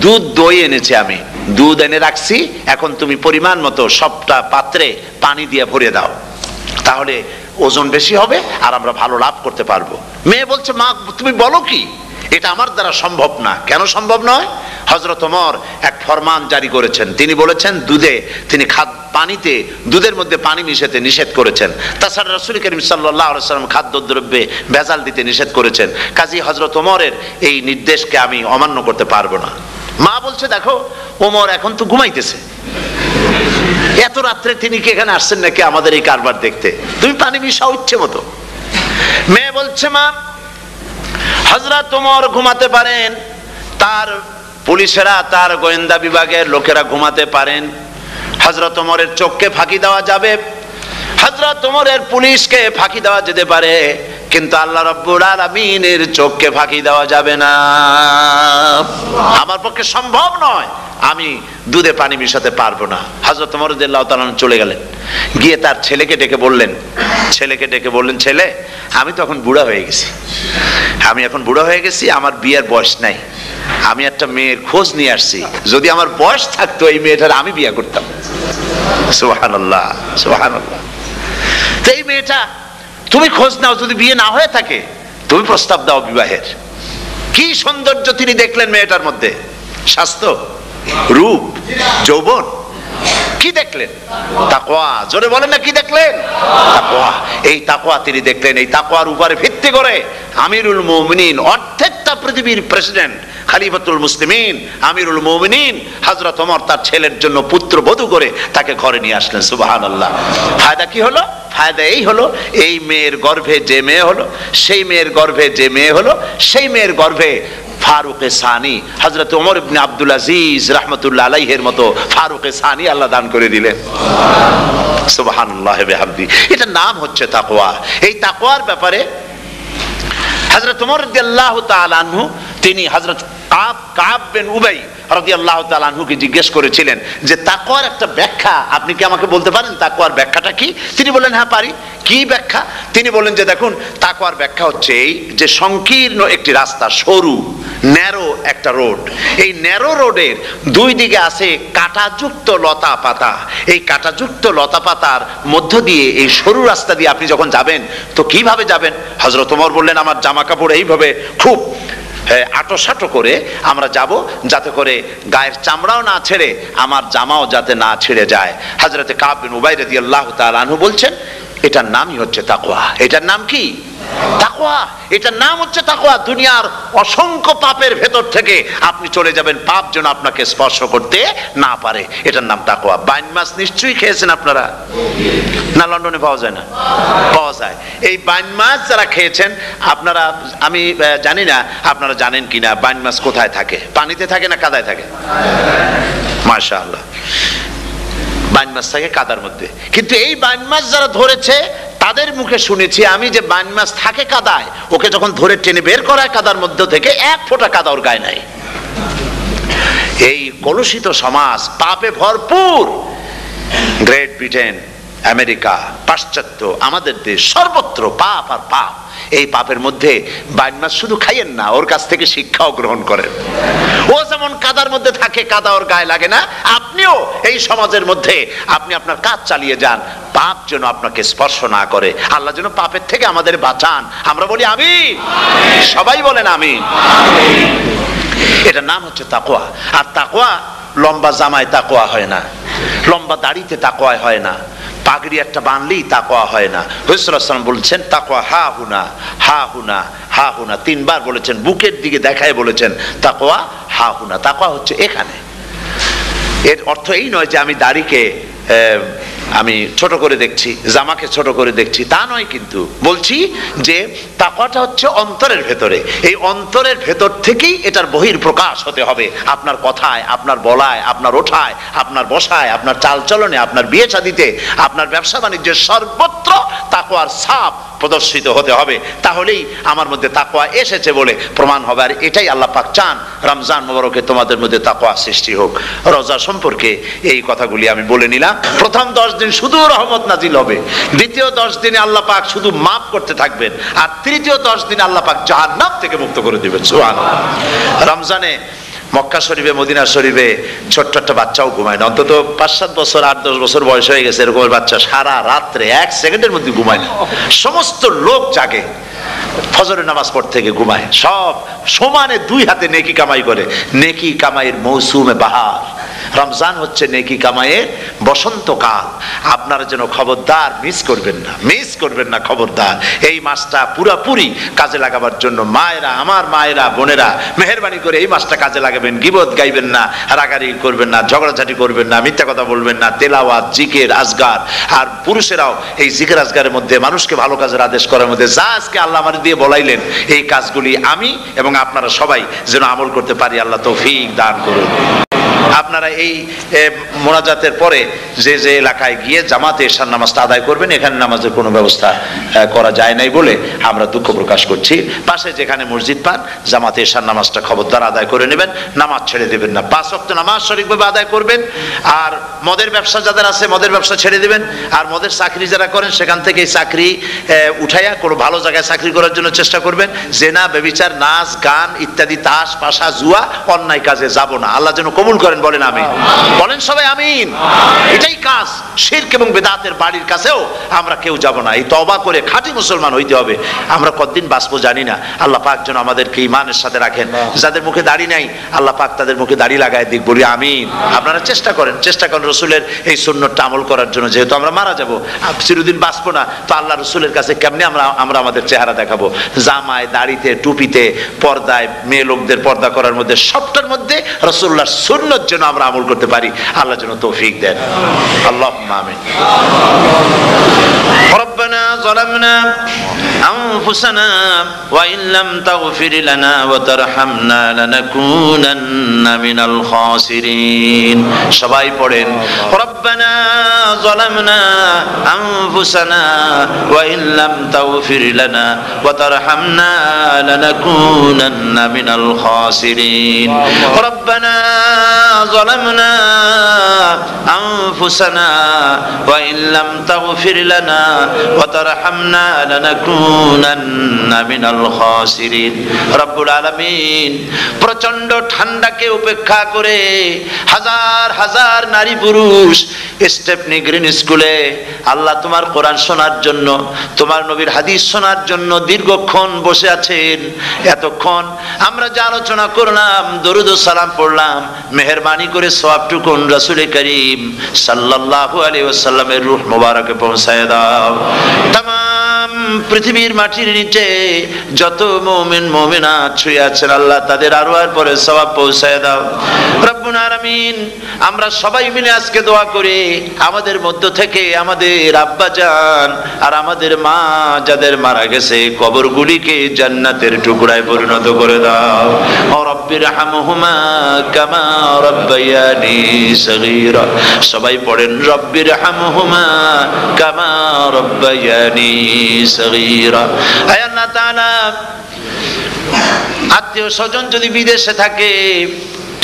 দুধ দই এনেছি, আমি দুধ এনে রাখছি, এখন তুমি পরিমাণ মতো সবটা পাত্রে পানি দিয়ে ভরে দাও, তাহলে ওজন বেশি হবে আর আমরা ভালো লাভ করতে পারবো। মেয়ে বলছে, মা তুমি বলো কি, এটা আমার দ্বারা সম্ভব না। কেন সম্ভব নয়? হযরত ওমর এক ফরমান জারি করেছেন। তিনি বলেছেন তিনি পানিতে দুধের মধ্যে পানি মিশাতে নিষেধ করেছেন। তাছাড়া রাসূল করিম সাল্লাল্লাহু আলাইহি ওয়াসাল্লাম খাদ্যদ্রব্যে ভেজাল দিতে নিষেধ করেছেন। কাজী হযরত ওমরের এই নির্দেশকে আমি অমান্য করতে পারবো না। মা বলছে, দেখো ওমর এখন তো ঘুমাইতেছে, এত রাত্রে তিনি কি এখানে আসছেন নাকি আমাদের এই কারবার দেখতে? তুমি পানি মিশাও ইচ্ছে মতো। মেয়ে বলছে, মা হযরত ওমর ঘুমাতে পারেন, তার পুলিশেরা, তার গোয়েন্দা বিভাগের লোকেরা ঘুমাতে পারেন, হযরত ওমরের চোখকে ফাঁকি দেওয়া যাবে, হযরত ওমরের পুলিশকে ফাঁকি দেওয়া যেতে পারে, কিন্তু আল্লাহ রাব্বুল আলামিনের চোখকে ফাঁকি দেওয়া যাবে না। আমার পক্ষে সম্ভব নয়, আমি দুধে পানি মিশাতে পারবো না। হযরত ওমর রাদিয়াল্লাহু তাআলা চলে গেলেন, গিয়ে তার ছেলেকে ডেকে বললেন, ছেলে আমি তো এখন বুড়া হয়ে গেছি, আমার বিয়ের বয়স নাই, আমি একটা মেয়ের খোঁজ নিয়ে আসছি, যদি আমার বয়স থাকতো এই মেয়েটার আমি বিয়ে করতাম। সুবহানাল্লাহ, সুবহানাল্লাহ। তো এই মেয়েটা তুমি খোঁজ নাও, যদি বিয়ে না হয়ে থাকে তুমি প্রস্তাব দাও বিবাহের। কি সৌন্দর্য তিনি দেখলেন মেয়েটার মধ্যে, স্বাস্থ্য, রূপ, যৌবন, কি দেখলেন? তাকওয়া। জোরে বলেন না, কি দেখলেন? তাকওয়া। এই তাকওয়া তিনি দেখলেন। এই তাকওয়ার উপরে ভিত্তি করে আমিরুল মুমিনিন, অর্ধেকটা পৃথিবীর প্রেসিডেন্ট, খলিফাতুল মুসলিমিন, আমিরুল মুমিনিন হযরত ওমর তার ছেলের জন্য পুত্রবধূ করে তাকে ঘরে নিয়ে আসলেন। সুবহানাল্লাহ। ফায়দা কি হলো? ফায়দা এই হলো, এই মেয়ের গর্ভে যে মেয়ে হলো, সেই মেয়ের গর্ভে যে মেয়ে হলো, সেই মেয়ের গর্ভে ফারুকে সানি হযরত ওমর ইবনে আব্দুল আজিজ রাহমাতুল্লাহ আলাইহির মতো ফারুকে সানি আল্লাহ দান করে দিলেন। সুবহানাল্লাহ বিহামদি। এটার নাম হচ্ছে তাকওয়া। এই তাকওয়ার ব্যাপারে হযরত ওমর রাদিয়াল্লাহু তাআলা আনহু তিনি হযরত কাব বিন উবাই রাদিয়াল্লাহু তাআলা আনহুকে জিজ্ঞেস করেছিলেন যে তাকওয়ার একটা ব্যাখ্যা আপনি কি আমাকে বলতে পারেন, তাকওয়ার ব্যাখ্যাটা কি? তিনি বললেন, হ্যাঁ পারি। কি ব্যাখ্যা? তিনি বললেন যে দেখুন, তাকওয়ার ব্যাখ্যা হচ্ছে এই যে সংকীর্ণ একটি রাস্তা, সরু ন্যারো একটা রোড, এই ন্যারো রোডের দুই দিকে আছে কাঁটাযুক্ত লতা পাতা, এই কাঁটাযুক্ত লতা পাতার মধ্য দিয়ে এই সরু রাস্তা দিয়ে আপনি যখন যাবেন তো কিভাবে যাবেন? হযরত ওমর বললেন, আমার জামা কাপড় এইভাবে খুব আটোসাটো করে আমরা যাব, যাতে করে গায়ের চামড়াও না ছেড়ে আমার জামাও যাতে না ছিঁড়ে যায়। হযরত কাব বিন উবাই রাদিয়াল্লাহু তাআলা আনহু বলছেন, এটার নামই হচ্ছে তাকওয়া। এটার নাম কি? তাকওয়া। এটার নাম হচ্ছে তাকওয়া। দুনিয়ার অসংখ্য পাপের ভেতর থেকে আপনি চলে যাবেন, পাপ যেন আপনাকে স্পর্শ করতে না পারে। এটার নাম তাকওয়া। বাইন মাছ নিশ্চয়ই খেয়েছেন আপনারা, না লন্ডনে পাওয়া যায় না? পাওয়া যায়। এই বাইন মাছ যারা খেয়েছেন আপনারা, আমি জানি না আপনারা জানেন কিনা, বাইন মাছ কোথায় থাকে? পানিতে থাকে না কাদায় থাকে? মাশাআল্লাহ, বাইন মাছ থাকে কাদার মধ্যে। কিন্তু এই বাইন মাছ যারা ধরেছে তাদের মুখে শুনেছি আমি যে বাইন মাছ থাকে কাদায়, ওকে যখন ধরে টেনে বের করায় কাদার মধ্য থেকে এক ফোঁটা কাদা ওর গায়ে নাই। এই কলুষিত সমাজ, পাপে ভরপুর, গ্রেট ব্রিটেন, আমেরিকা, পাশ্চাত্য, আমাদের দেশ, সর্বত্র পাপ আর পাপ। এই পাপের মধ্যে বাইন মাছ শুধু খাইয়েন না, ওর কাছ থেকে শিক্ষাও গ্রহণ করেন। ও যেমন কাদার মধ্যে থাকে, কাদা ওর গায়ে লাগে না, আপনিও এই সমাজের মধ্যে আপনি আপনার কাজ চালিয়ে যান, পাপ যেন আপনাকে স্পর্শ না করে। আল্লাহ যেন পাপের থেকে আমাদের বাঁচান। আমরা বলি আমিন, সবাই বলেন আমিন। এটার নাম হচ্ছে তাকওয়া। আর তাকওয়া লম্বা জামায় তাকওয়া হয় না, লম্বা দাড়িতে তাকওয়া হয় না, পাগড়ি একটা বানলেই তাকওয়া হয় না। রাসূলুল্লাহ সাল্লাল্লাহু আলাইহি ওয়াসাল্লাম বলছেন তাকওয়া হা হুনা, হা হুনা, হা হুনা, তিনবার বলেছেন, বুকের দিকে দেখায় বলেছেন তাকওয়া হা হুনা। তাকওয়া হচ্ছে এখানে। এর অর্থ এই নয় যে আমি দাড়িকে আমি ছোট করে দেখছি, জামাকে ছোট করে দেখছি, তা নয়। কিন্তু বলছি যে তাকওয়াটা হচ্ছে অন্তরের ভেতরে। এই অন্তরের ভেতর থেকেই এটার বহির প্রকাশ হতে হবে, আপনার কথায়, আপনার বলায়, আপনার ওঠায়, আপনার বসায়, আপনার চালচলনে, আপনার বিয়ে শাদীতে, আপনার ব্যবসা বাণিজ্যের সর্বত্র তাকওয়ার ছাপ প্রদর্শিত হতে হবে। তাহলেই আমার মধ্যে তাকওয়া এসেছে বলে প্রমাণ হবে। আর এটাই আল্লাহ পাক চান, রমজান মোবারকে তোমাদের মধ্যে তাকওয়া সৃষ্টি হোক। রোজা সম্পর্কে এই কথাগুলি আমি বলে নিলাম। প্রথম 10 দিন শুধু রহমত নাজিল হবে, দ্বিতীয় 10 দিনে আল্লাহ পাক শুধু মাফ করতে থাকবেন, আর তৃতীয় 10 দিনে আল্লাহ পাক জাহান্নাম থেকে মুক্ত করে দিবেন। সুবহানাল্লাহ। রমজানে মক্কা শরীফে, মদিনা শরীফে ছোট্ট একটা বাচ্চাও ঘুমায় না, অন্তত 5-7 বছর, 8-10 বছর বয়স হয়ে গেছে এরকম বাচ্চা সারা রাত্রে 1 সেকেন্ডের মধ্যে ঘুমায় না। সমস্ত লোক জাগে, ফজরের নামাজ পড়তে থেকে ঘুমায়, সব সমানে 2 হাতে নেকি কামাই করে। নেকি কামাইয়ের মৌসুমে বাহার। রমজান হচ্ছে নেকি কামায়ের বসন্তকাল। আপনারা যেন খবরদার মিস করবেন না খবরদার। এই মাসটা পুরাপুরি কাজে লাগাবার জন্য মায়েরা, আমার মায়েরা, বোনেরা, মেহেরবানি করে এই মাসটা কাজে লাগাবেন। গীবত গাইবেন না, রাগারাগি করবেন না, ঝগড়াঝাটি করবেন না, মিথ্যা কথা বলবেন না, তেলাওয়াত, জিকির, আজগার। আর পুরুষেরাও এই জিকির আজগারের মধ্যে, মানুষকে ভালো কাজের আদেশ করার মধ্যে যা আজকে আল্লাহ আমার দিয়ে বলাইলেন, এই কাজগুলি আমি এবং আপনারা সবাই যেন আমল করতে পারি। আল্লাহ তৌফিক দান করুন। আপনারা এই মোনাজাতের পরে যে যে এলাকায় গিয়ে জামাতে এশার নামাজটা আদায় করবেন, এখানে নামাজের কোনো ব্যবস্থা করা যায় নাই বলে আমরা দুঃখ প্রকাশ করছি। পাশে যেখানে মসজিদ পান, জামাতে এশার নামাজটা খবরদার আদায় করে নেবেন, নামাজ ছেড়ে দেবেন না। 5 ওয়াক্ত নামাজ সঠিকভাবে আদায় করবেন। আর মদের ব্যবসা যাদের আছে, মদের ব্যবসা ছেড়ে দেবেন। আর মদের চাকরি যারা করেন, সেখান থেকে এই চাকরি উঠাইয়া কোনো ভালো জায়গায় চাকরি করার জন্য চেষ্টা করবেন। জেনা, ব্যভিচার, নাচ, গান ইত্যাদি, তাস, পাশা, জুয়া, অন্যায় কাজে যাব না। আল্লাহ যেন কবুল করেন, বলেন আমিন। বলেন সবাই আমিন। এটাই কাজ। শিরক এবং বেদাতের বাড়ির কাছেও আমরা কেউ যাব না। এই তওবা করে খাঁটি মুসলমান হইতে হবে। আমরা কতদিন বাঁচবো জানি না। আল্লাহ পাক যেন আমাদেরকে ঈমানের সাথে রাখেন। যাদের মুখে দাড়ি নাই, আল্লাহ পাক তাদের মুখে দাড়ি লাগায় দিক, বলি আমিন। আপনারা চেষ্টা করেন রসুলের এই সুন্নতটা আমল করার জন্য। যেহেতু আমরা মারা যাব, চিরদিন বাঁচবো না, তো আল্লাহ রসুলের কাছে কেমনে আমরা আমাদের চেহারা দেখাবো? জামায়, দাড়িতে, টুপিতে, পর্দায়, মেয়ে লোকদের পর্দা করার মধ্যে, সবটার মধ্যে রাসূলুল্লাহর সুন্নত যেন আমরা আমল করতে পারি। আল্লাহ যেন তৌফিক দেন। আল্লাহুম্মা আমিন। ربنا ظلمنا أنفسنا وإن لم تغفر لنا وترحمنا لنكونن من الخاسرين। সবাই পড়েন ربنا ظلمنا أنفسنا وإن لم تغفر لنا وترحمنا لنكونن من الخاسرين। ربنا ظلمنا أنفسنا وإن لم تغفر لنا وترحمنا لنكونن من الخاسرين। রব্বুল আলামিন প্রচন্ড ঠান্ডাকে উপেক্ষা করে হাজার হাজার নারী পুরুষ স্টেপনি গ্রিন স্কুলে আল্লাহ তোমার কোরআন শোনার জন্য, তোমার নবীর হাদিস শোনার জন্য দীর্ঘক্ষণ বসে আছেন। এতক্ষণ আমরা যে আলোচনা করলাম, দরুদ ও সালাম পড়লাম, মেহেরবানি করে সওয়াবটুকুন রাসূল করিম সাল্লাল্লাহু আলাইহি ওয়াসাল্লামের রূহ মোবারকে পৌঁছায় দাও। তামাম পৃথিবীর মাটির নিচে যত মুমিন মুমিনাত শুয়ে আছেন, আল্লাহ তাদের আরওয়ার পরে সওয়াব পৌঁছায় দাও। রব্বুল আলামিন আমরা সবাই মিলে আজকে দোয়া করি, আমাদের মধ্য থেকে আমাদের আব্বা জান আর আমাদের মা যাদের মারা গেছে, কবরগুলিকে জান্নাতের টুকরায় পরিণত করে দাও। ও রব্বির হামহুমা কামা রব্বায়ানি সগীরা। সবাই পড়েন রব্বির হামহুমা কামা রব্বায়ানি সগীরা। হে আল্লাহ তাআলা, আত্মীয় স্বজন যদি বিদেশে থাকে,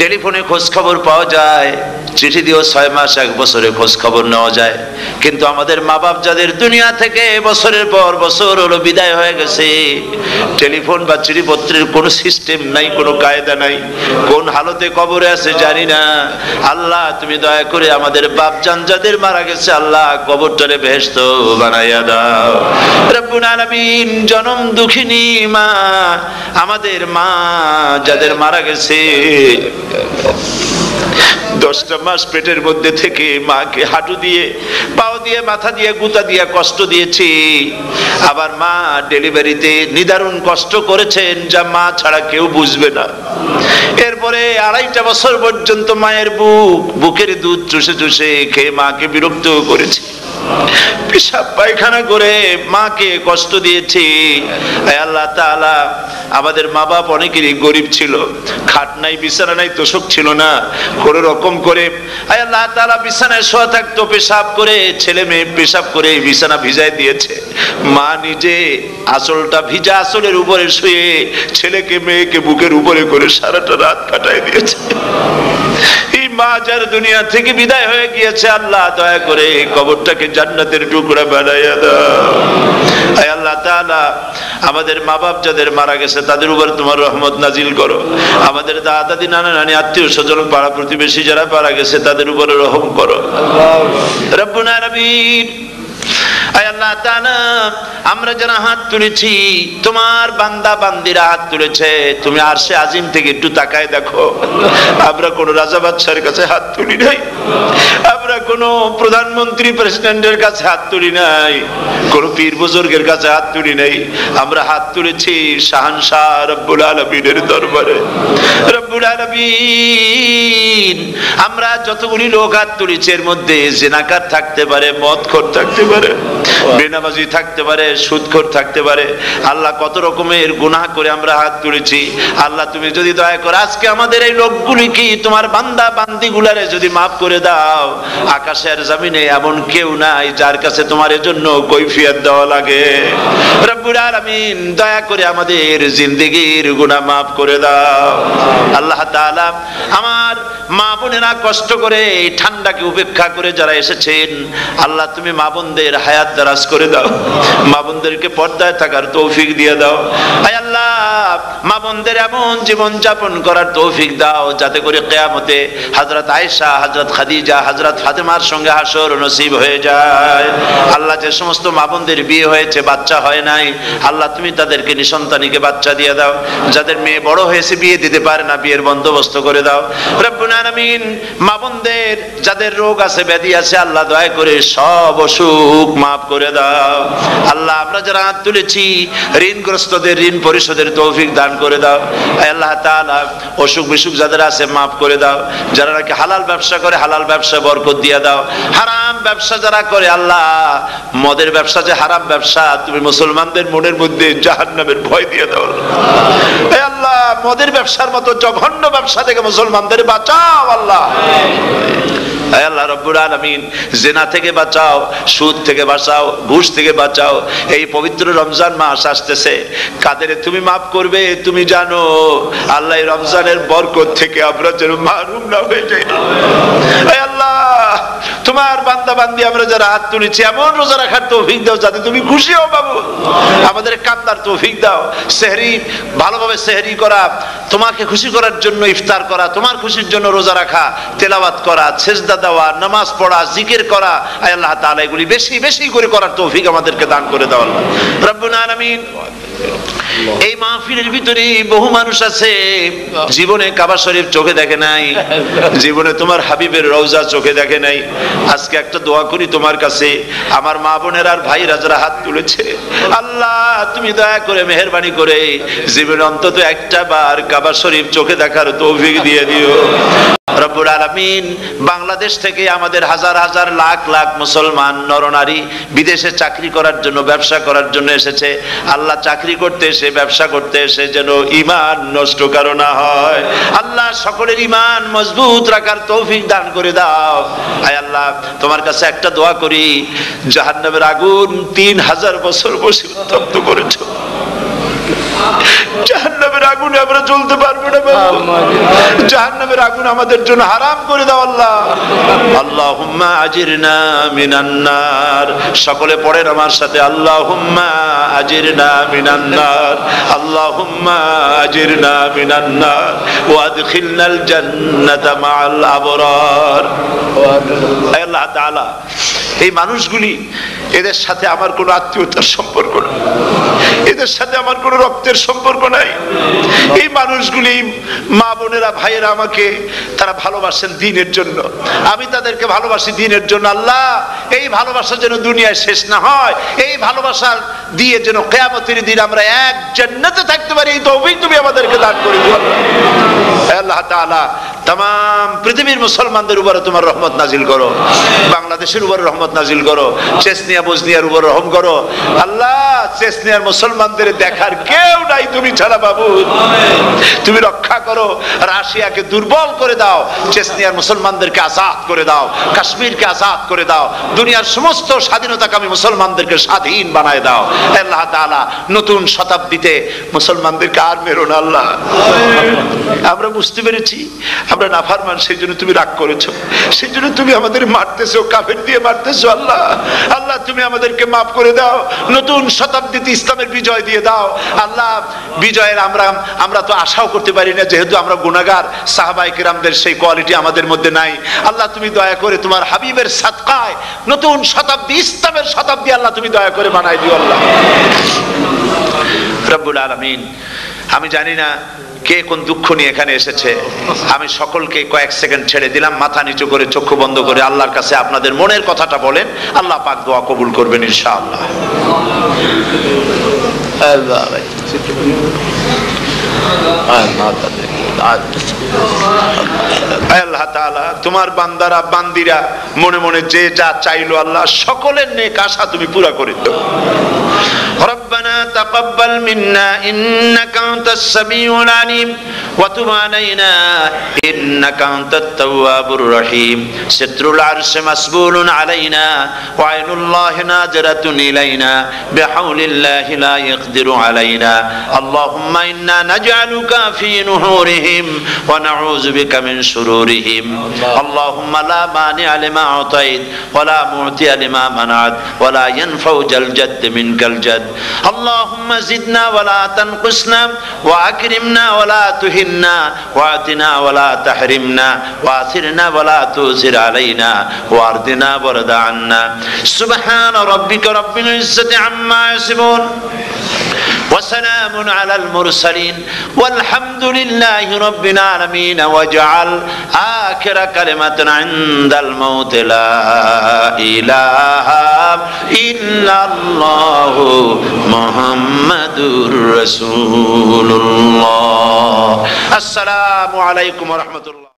টেলিফোনে খোঁজ খবর পাওয়া যায়, চিঠি দিয়েও 6 মাস 1 বছরে খোঁজ খবর নেওয়া যায়। কিন্তু আমাদের মা বাপ যাদের দুনিয়া থেকে বছরের পর বছর হলো বিদায় হয়ে গেছে, টেলিফোন বা চিঠিপত্রের কোনো সিস্টেম নাই, কোনো কায়দা নাই, কোন হালতে কবরে আছে জানি না। আল্লাহ তুমি দয়া করে আমাদের বাপ জান যাদের মারা গেছে, আল্লাহ কবরটারে বেহেশত বানাইয়া দাও। রব্বুল আলামিন জনম দুঃখিনী মা, আমাদের মা যাদের মারা গেছে, 10টা মাস পেটের মধ্যে থেকে মাকে হাঁটু দিয়ে, পাও দিয়ে, মাথা দিয়ে, গুতা দিয়ে কষ্ট দিয়েছি। আবার মা ডেলিভারিতে নিদারুণ কষ্ট করেছেন, যা মা ছাড়া কেউ বুঝবে না। এরপরে 2.5 বছর পর্যন্ত মায়ের বুকের দুধ চুষে চুষে খেয়ে মাকে বিরক্ত করেছে, পেশাব পায়খানা করে মাকে কষ্ট দিয়েছি। আল্লাহ তাআলা, আমাদের মা বাপ অনেকেরই গরিব ছিল, খাট নাই, বিছানা নাই, তোষক ছিল না, কোন রকম করে আল্লাহ তাআলা বিছানায় শোয়া থাকতো, পেশাব করে, ছেলে মেয়ে পেশাব করে বিছানা ভিজায় দিয়েছে। মা নিজে আঁচলটা ভিজা আঁচলের উপরে শুয়ে ছেলেকে মেয়েকে বুকের উপরে করে সারাটা রাত কাটায় দিয়েছে। এই মা যার দুনিয়া থেকে বিদায় হয়ে গিয়েছে, আল্লাহ দয়া করে কবরটাকে জান্নাতের টুকরা বানাইয়া দাও। আয় আল্লাহ তাআলা, আমাদের মা বাপ যাদের মারা গেছে তাদের উপর তোমার রহমত নাজিল করো। আমাদের দাদা দাদি, নানা নানি, আত্মীয় স্বজন, পাড়া প্রতিবেশী যারা মারা গেছে তাদের উপরে রহম করো। রব্বুল আলামিন আয় আল্লাহ তাআলা, আমরা যারা হাত তুলেছি, তোমার বান্দা বান্দিরা হাত তুলেছে, তুমি আরশে আজিম থেকে একটু তাকায় দেখো, আমরা কোন রাজা বাদশার কাছে হাত তুলি নাই, আমরা কোন প্রধানমন্ত্রী প্রেসিডেন্টের কাছে হাত তুলি নাই, কোন পীর বুজুর্গের কাছে হাত তুলি নাই, আমরা হাত তুলেছি শাহানশাহ রব্বুল আলামিনের দরবারে। রব্বুল আলামিন, আমরা যতগুলি লোক হাত তুলেছি এর মধ্যে জিনাকার থাকতে পারে, মদখোর থাকতে পারে, বেনামাজি থাকতে পারে, সুদখোর থাকতে পারে। আল্লাহ, কত রকমের গুনাহ করে আমরা হাত তুলেছি। আল্লাহ, তুমি যদি দয়া করে আজকে আমাদের এই লোকগুলি কি তোমার বান্দা বান্দিগুলারে যদি মাফ করে দাও, আকাশের জমিনে এমন কেউ নাই যার কাছে তোমার এজন্য কৈফিয়ত দেওয়া লাগে। রব্বুল আলামিন, দয়া করে আমাদের জিন্দেগির গুনাহ মাফ করে দাও। আল্লাহ তাআলা, আমার মা বোনেরা কষ্ট করে এই ঠান্ডাকে উপেক্ষা করে যারা এসেছেন, আল্লাহ তুমি মা বোনদের হায়াত দারাজ করে দাও, মা বোনদেরকে পর্দায় থাকার তৌফিক দিয়ে দাও। আয় আল্লাহ, মা বোনদের এমন জীবন যাপন করার তৌফিক দাও যাতে করে কিয়ামতে হযরত আয়েশা, হযরত খাদিজা, হযরত ফাতেমার সঙ্গে হাসর নসিব হয়ে যায়। আল্লাহ, যে সমস্ত মা বোনদের বিয়ে হয়েছে বাচ্চা হয় নাই, আল্লাহ তুমি তাদেরকে নিঃসন্তানীকে বাচ্চা দিয়ে দাও। যাদের মেয়ে বড় হয়েছে বিয়ে দিতে পারে না, বিয়ের বন্দোবস্ত করে দাও। রব্বুল আলামিন, মা বোনদের যাদের রোগ আছে, ব্যাধি আছে, আল্লাহ দয়া করে সব অসুখ মাফ করে দাও। আল্লাহ, আমরা যারা হাত তুলেছি ঋণগ্রস্তদের ঋণ পরিশোধের তৌফিক দান করে দাও। আল্লাহ তাআলা, অসুখ বিসুখ যাদের আছে মাফ করে দাও। যারা নাকি হালাল ব্যবসা করে আল্লাহ ব্যবসা বরকত দিয়ে দাও। হারাম ব্যবসা যারা করে, আল্লাহ মদের ব্যবসা যে হারাম ব্যবসা, তুমি মুসলমানদের মনের মধ্যে জাহান্নামের ভয় দিয়ে দাও। আল্লাহ, মদের ব্যবসার মতো জঘন্য ব্যবসা থেকে মুসলমানদের বাঁচাও। আল্লাহ আল্লাহ রব্বুল আলামিন, জিনা থেকে বাঁচাও, সুদ থেকে বাঁচাও, ঘুষ থেকে বাঁচাও। এই পবিত্র রমজান মাস আসতেছে, কাদের তুমি মাফ করবে তুমি জানো। আল্লাহ, এই রমজানের বরকত থেকে আমরা যেন মাহরুম না হয়ে যাই। আল্লাহ, তোমার বান্দা বান্দি আমরা যারা হাত তুলেছি, এমন রোজা রাখার তৌফিক দাও যাতে তুমি খুশি হও বাবু। আমাদের কান্দার তৌফিক দাও। সেহরি ভালোভাবে সেহরি করা, তোমাকে খুশি করার জন্য ইফতার করা, তোমার খুশির জন্য রোজা রাখা, তেলাওয়াত করা, সেজদা দেওয়া, নামাজ পড়া, জিকির করা, আয় আল্লাহ তাআলা এগুলি বেশি বেশি করে করার তৌফিক আমাদেরকে দান করে দাও। আল্লাহ রব্বুল আলামিন, এই মাহফিলের ভিতরে বহু মানুষ আছে জীবনে কাবা শরীফ চোখে দেখে নাই, জীবনে তোমার হাবিবের রওজা চোখে দেখে নাই। আজকে একটা দোয়া করি তোমার কাছে, আমার মা বোনের আর ভাইরা যারা হাত তুলেছে, আল্লাহ তুমি দয়া করে মেহেরবানি করে জীবনে অন্তত একটা বার কাবা শরীফ চোখে দেখার তৌফিক দিয়ে দিও। রব্বুল আলামিন, বাংলাদেশ থেকে আমাদের হাজার হাজার লাখ লাখ মুসলমান নরনারী বিদেশে চাকরি করার জন্য, ব্যবসা করার জন্য এসেছে। আল্লাহ, চাকরি করতে এসে, ব্যবসা করতে এসে যেন ঈমান নষ্ট কারো না হয়। আল্লাহ, সকলের ঈমান মজবুত রাখার তৌফিক দান করে দাও। আয় আল্লাহ, তোমার কাছে একটা দোয়া করি, জাহান্নামের আগুন 3000 বছর বসে উত্তপ্ত করেছো, জাহান্নামের আগুনে আমরা জ্বলতে পারবো না বাবু। জাহান্নামের আগুন আমাদের জন্য হারাম করে দাও আল্লাহ। আল্লাহুম্মা আজিরনা মিনান নার। সকলে পড়েন আমার সাথে, আল্লাহুম্মা আজিরনা মিনান নার, আল্লাহুম্মা আজিরনা মিনান নার ওয়া আদখিলনাল জান্নাতা মাআল আবরার। আল্লাহ তাআলা, এই মানুষগুলি, এদের সাথে আমার কোনো আত্মীয়তার সম্পর্ক নেই, এদের সাথে আমার কোনো রক্তের সম্পর্ক নাই। এই মানুষগুলি, মা বোনেরা ভাইয়েরা, আমাকে তারা ভালোবাসেন দ্বীনের জন্য, আমি তাদেরকে ভালোবাসি দ্বীনের জন্য। আল্লাহ, এই ভালোবাসা যেন দুনিয়ায় শেষ না হয়, এই ভালোবাসা দিয়ে যেন কিয়ামতের দিন আমরা এক জান্নাতে থাকতে পারি, এই তৌফিক তুমি আমাদেরকে দান করে দিও। আল্লাহ তাআলা, तमाम পৃথিবীর মুসলমানদের উপরে তোমার রহমত নাজিল করো, বাংলাদেশের উপরে রহমত নাজিল করো, চেচনিয়া বসনিয়ার উপর রহম করো। আল্লাহ, চেচনিয়ার মুসলমানদের দেখার কেউ নাই তুমি ছাড়া বাবু, তুমি রক্ষা করো। রাশিয়াকে দুর্বল করে দাও, চেচনিয়ার মুসলমানদেরকে আজাদ করে দাও, কাশ্মীরকে আজাদ করে দাও, দুনিয়ার সমস্ত স্বাধীনতাকামী মুসলমানদেরকে স্বাধীন বানায় দাও। আল্লাহ তাআলা, নতুন শতাব্দীতে মুসলমানদেরকে আর মেরো না আল্লাহ। আমরা বুঝতে পেরেছি আমরা নাফরমান, সেই জন্য তুমি রাগ করেছো, সেই জন্য তুমি আমাদের মারতেছো, কাফের দিয়ে মারতেছো। ফেলেছো আল্লাহ। আল্লাহ তুমি আমাদেরকে মাফ করে দাও, নতুন শতাব্দীতে ইসলামের বিজয় দিয়ে দাও আল্লাহ। বিজয়ের আমরা তো আশাও করতে পারি না, যেহেতু আমরা গুনাহগার। সাহাবায়ে কিরামদের সেই কোয়ালিটি আমাদের মধ্যে নাই। আল্লাহ তুমি দয়া করে তোমার হাবিবের সাদকায় নতুন শতাব্দী, ইসলামের শতাব্দী আল্লাহ তুমি দয়া করে বানাই দিও আল্লাহ রব্বুল আলামিন। আমি জানি না কে কোন দুঃখ নিয়ে এখানে এসেছে, আমি সকলকে কয়েক সেকেন্ড ছেড়ে দিলাম, মাথা নিচু করে চক্ষু বন্ধ করে আল্লাহর কাছে আপনাদের মনের কথাটা বলেন, আল্লাহ পাক দোয়া কবুল করবেন ইনশাআল্লাহ। আল্লাহ তাআলা তোমার বান্দারা বান্দিরা মনে মনে যে যা চাইলো আল্লাহ সকলের নেক আশা তুমি পুরা করে দাও। ربنا تقبل منا إنك أنت السميع العليم وتب علينا إنك أنت التواب الرحيم ستر العرش مسبول علينا وعين الله ناظرة إلينا بحول الله لا يقدر علينا اللهم إنا نجعلك في نحورهم ونعوذ بك من شرورهم اللهم لا مانع لما أعطيت ولا معطي لما منعت ولا ينفع ذا الجد منك الجد اللهم زدنا ولا تنقصنا وأكرمنا ولا تهنا وآتنا ولا تحرمنا وآثرنا ولا تؤثر علينا وأرضنا وارض عنا سبحان ربك رب العزة عما يصفون وسلام على المرسلين والحمد لله رب العالمين واجعل آخر كلمة عند الموت لا إله إلا الله محمد رسول الله السلام عليكم ورحمة الله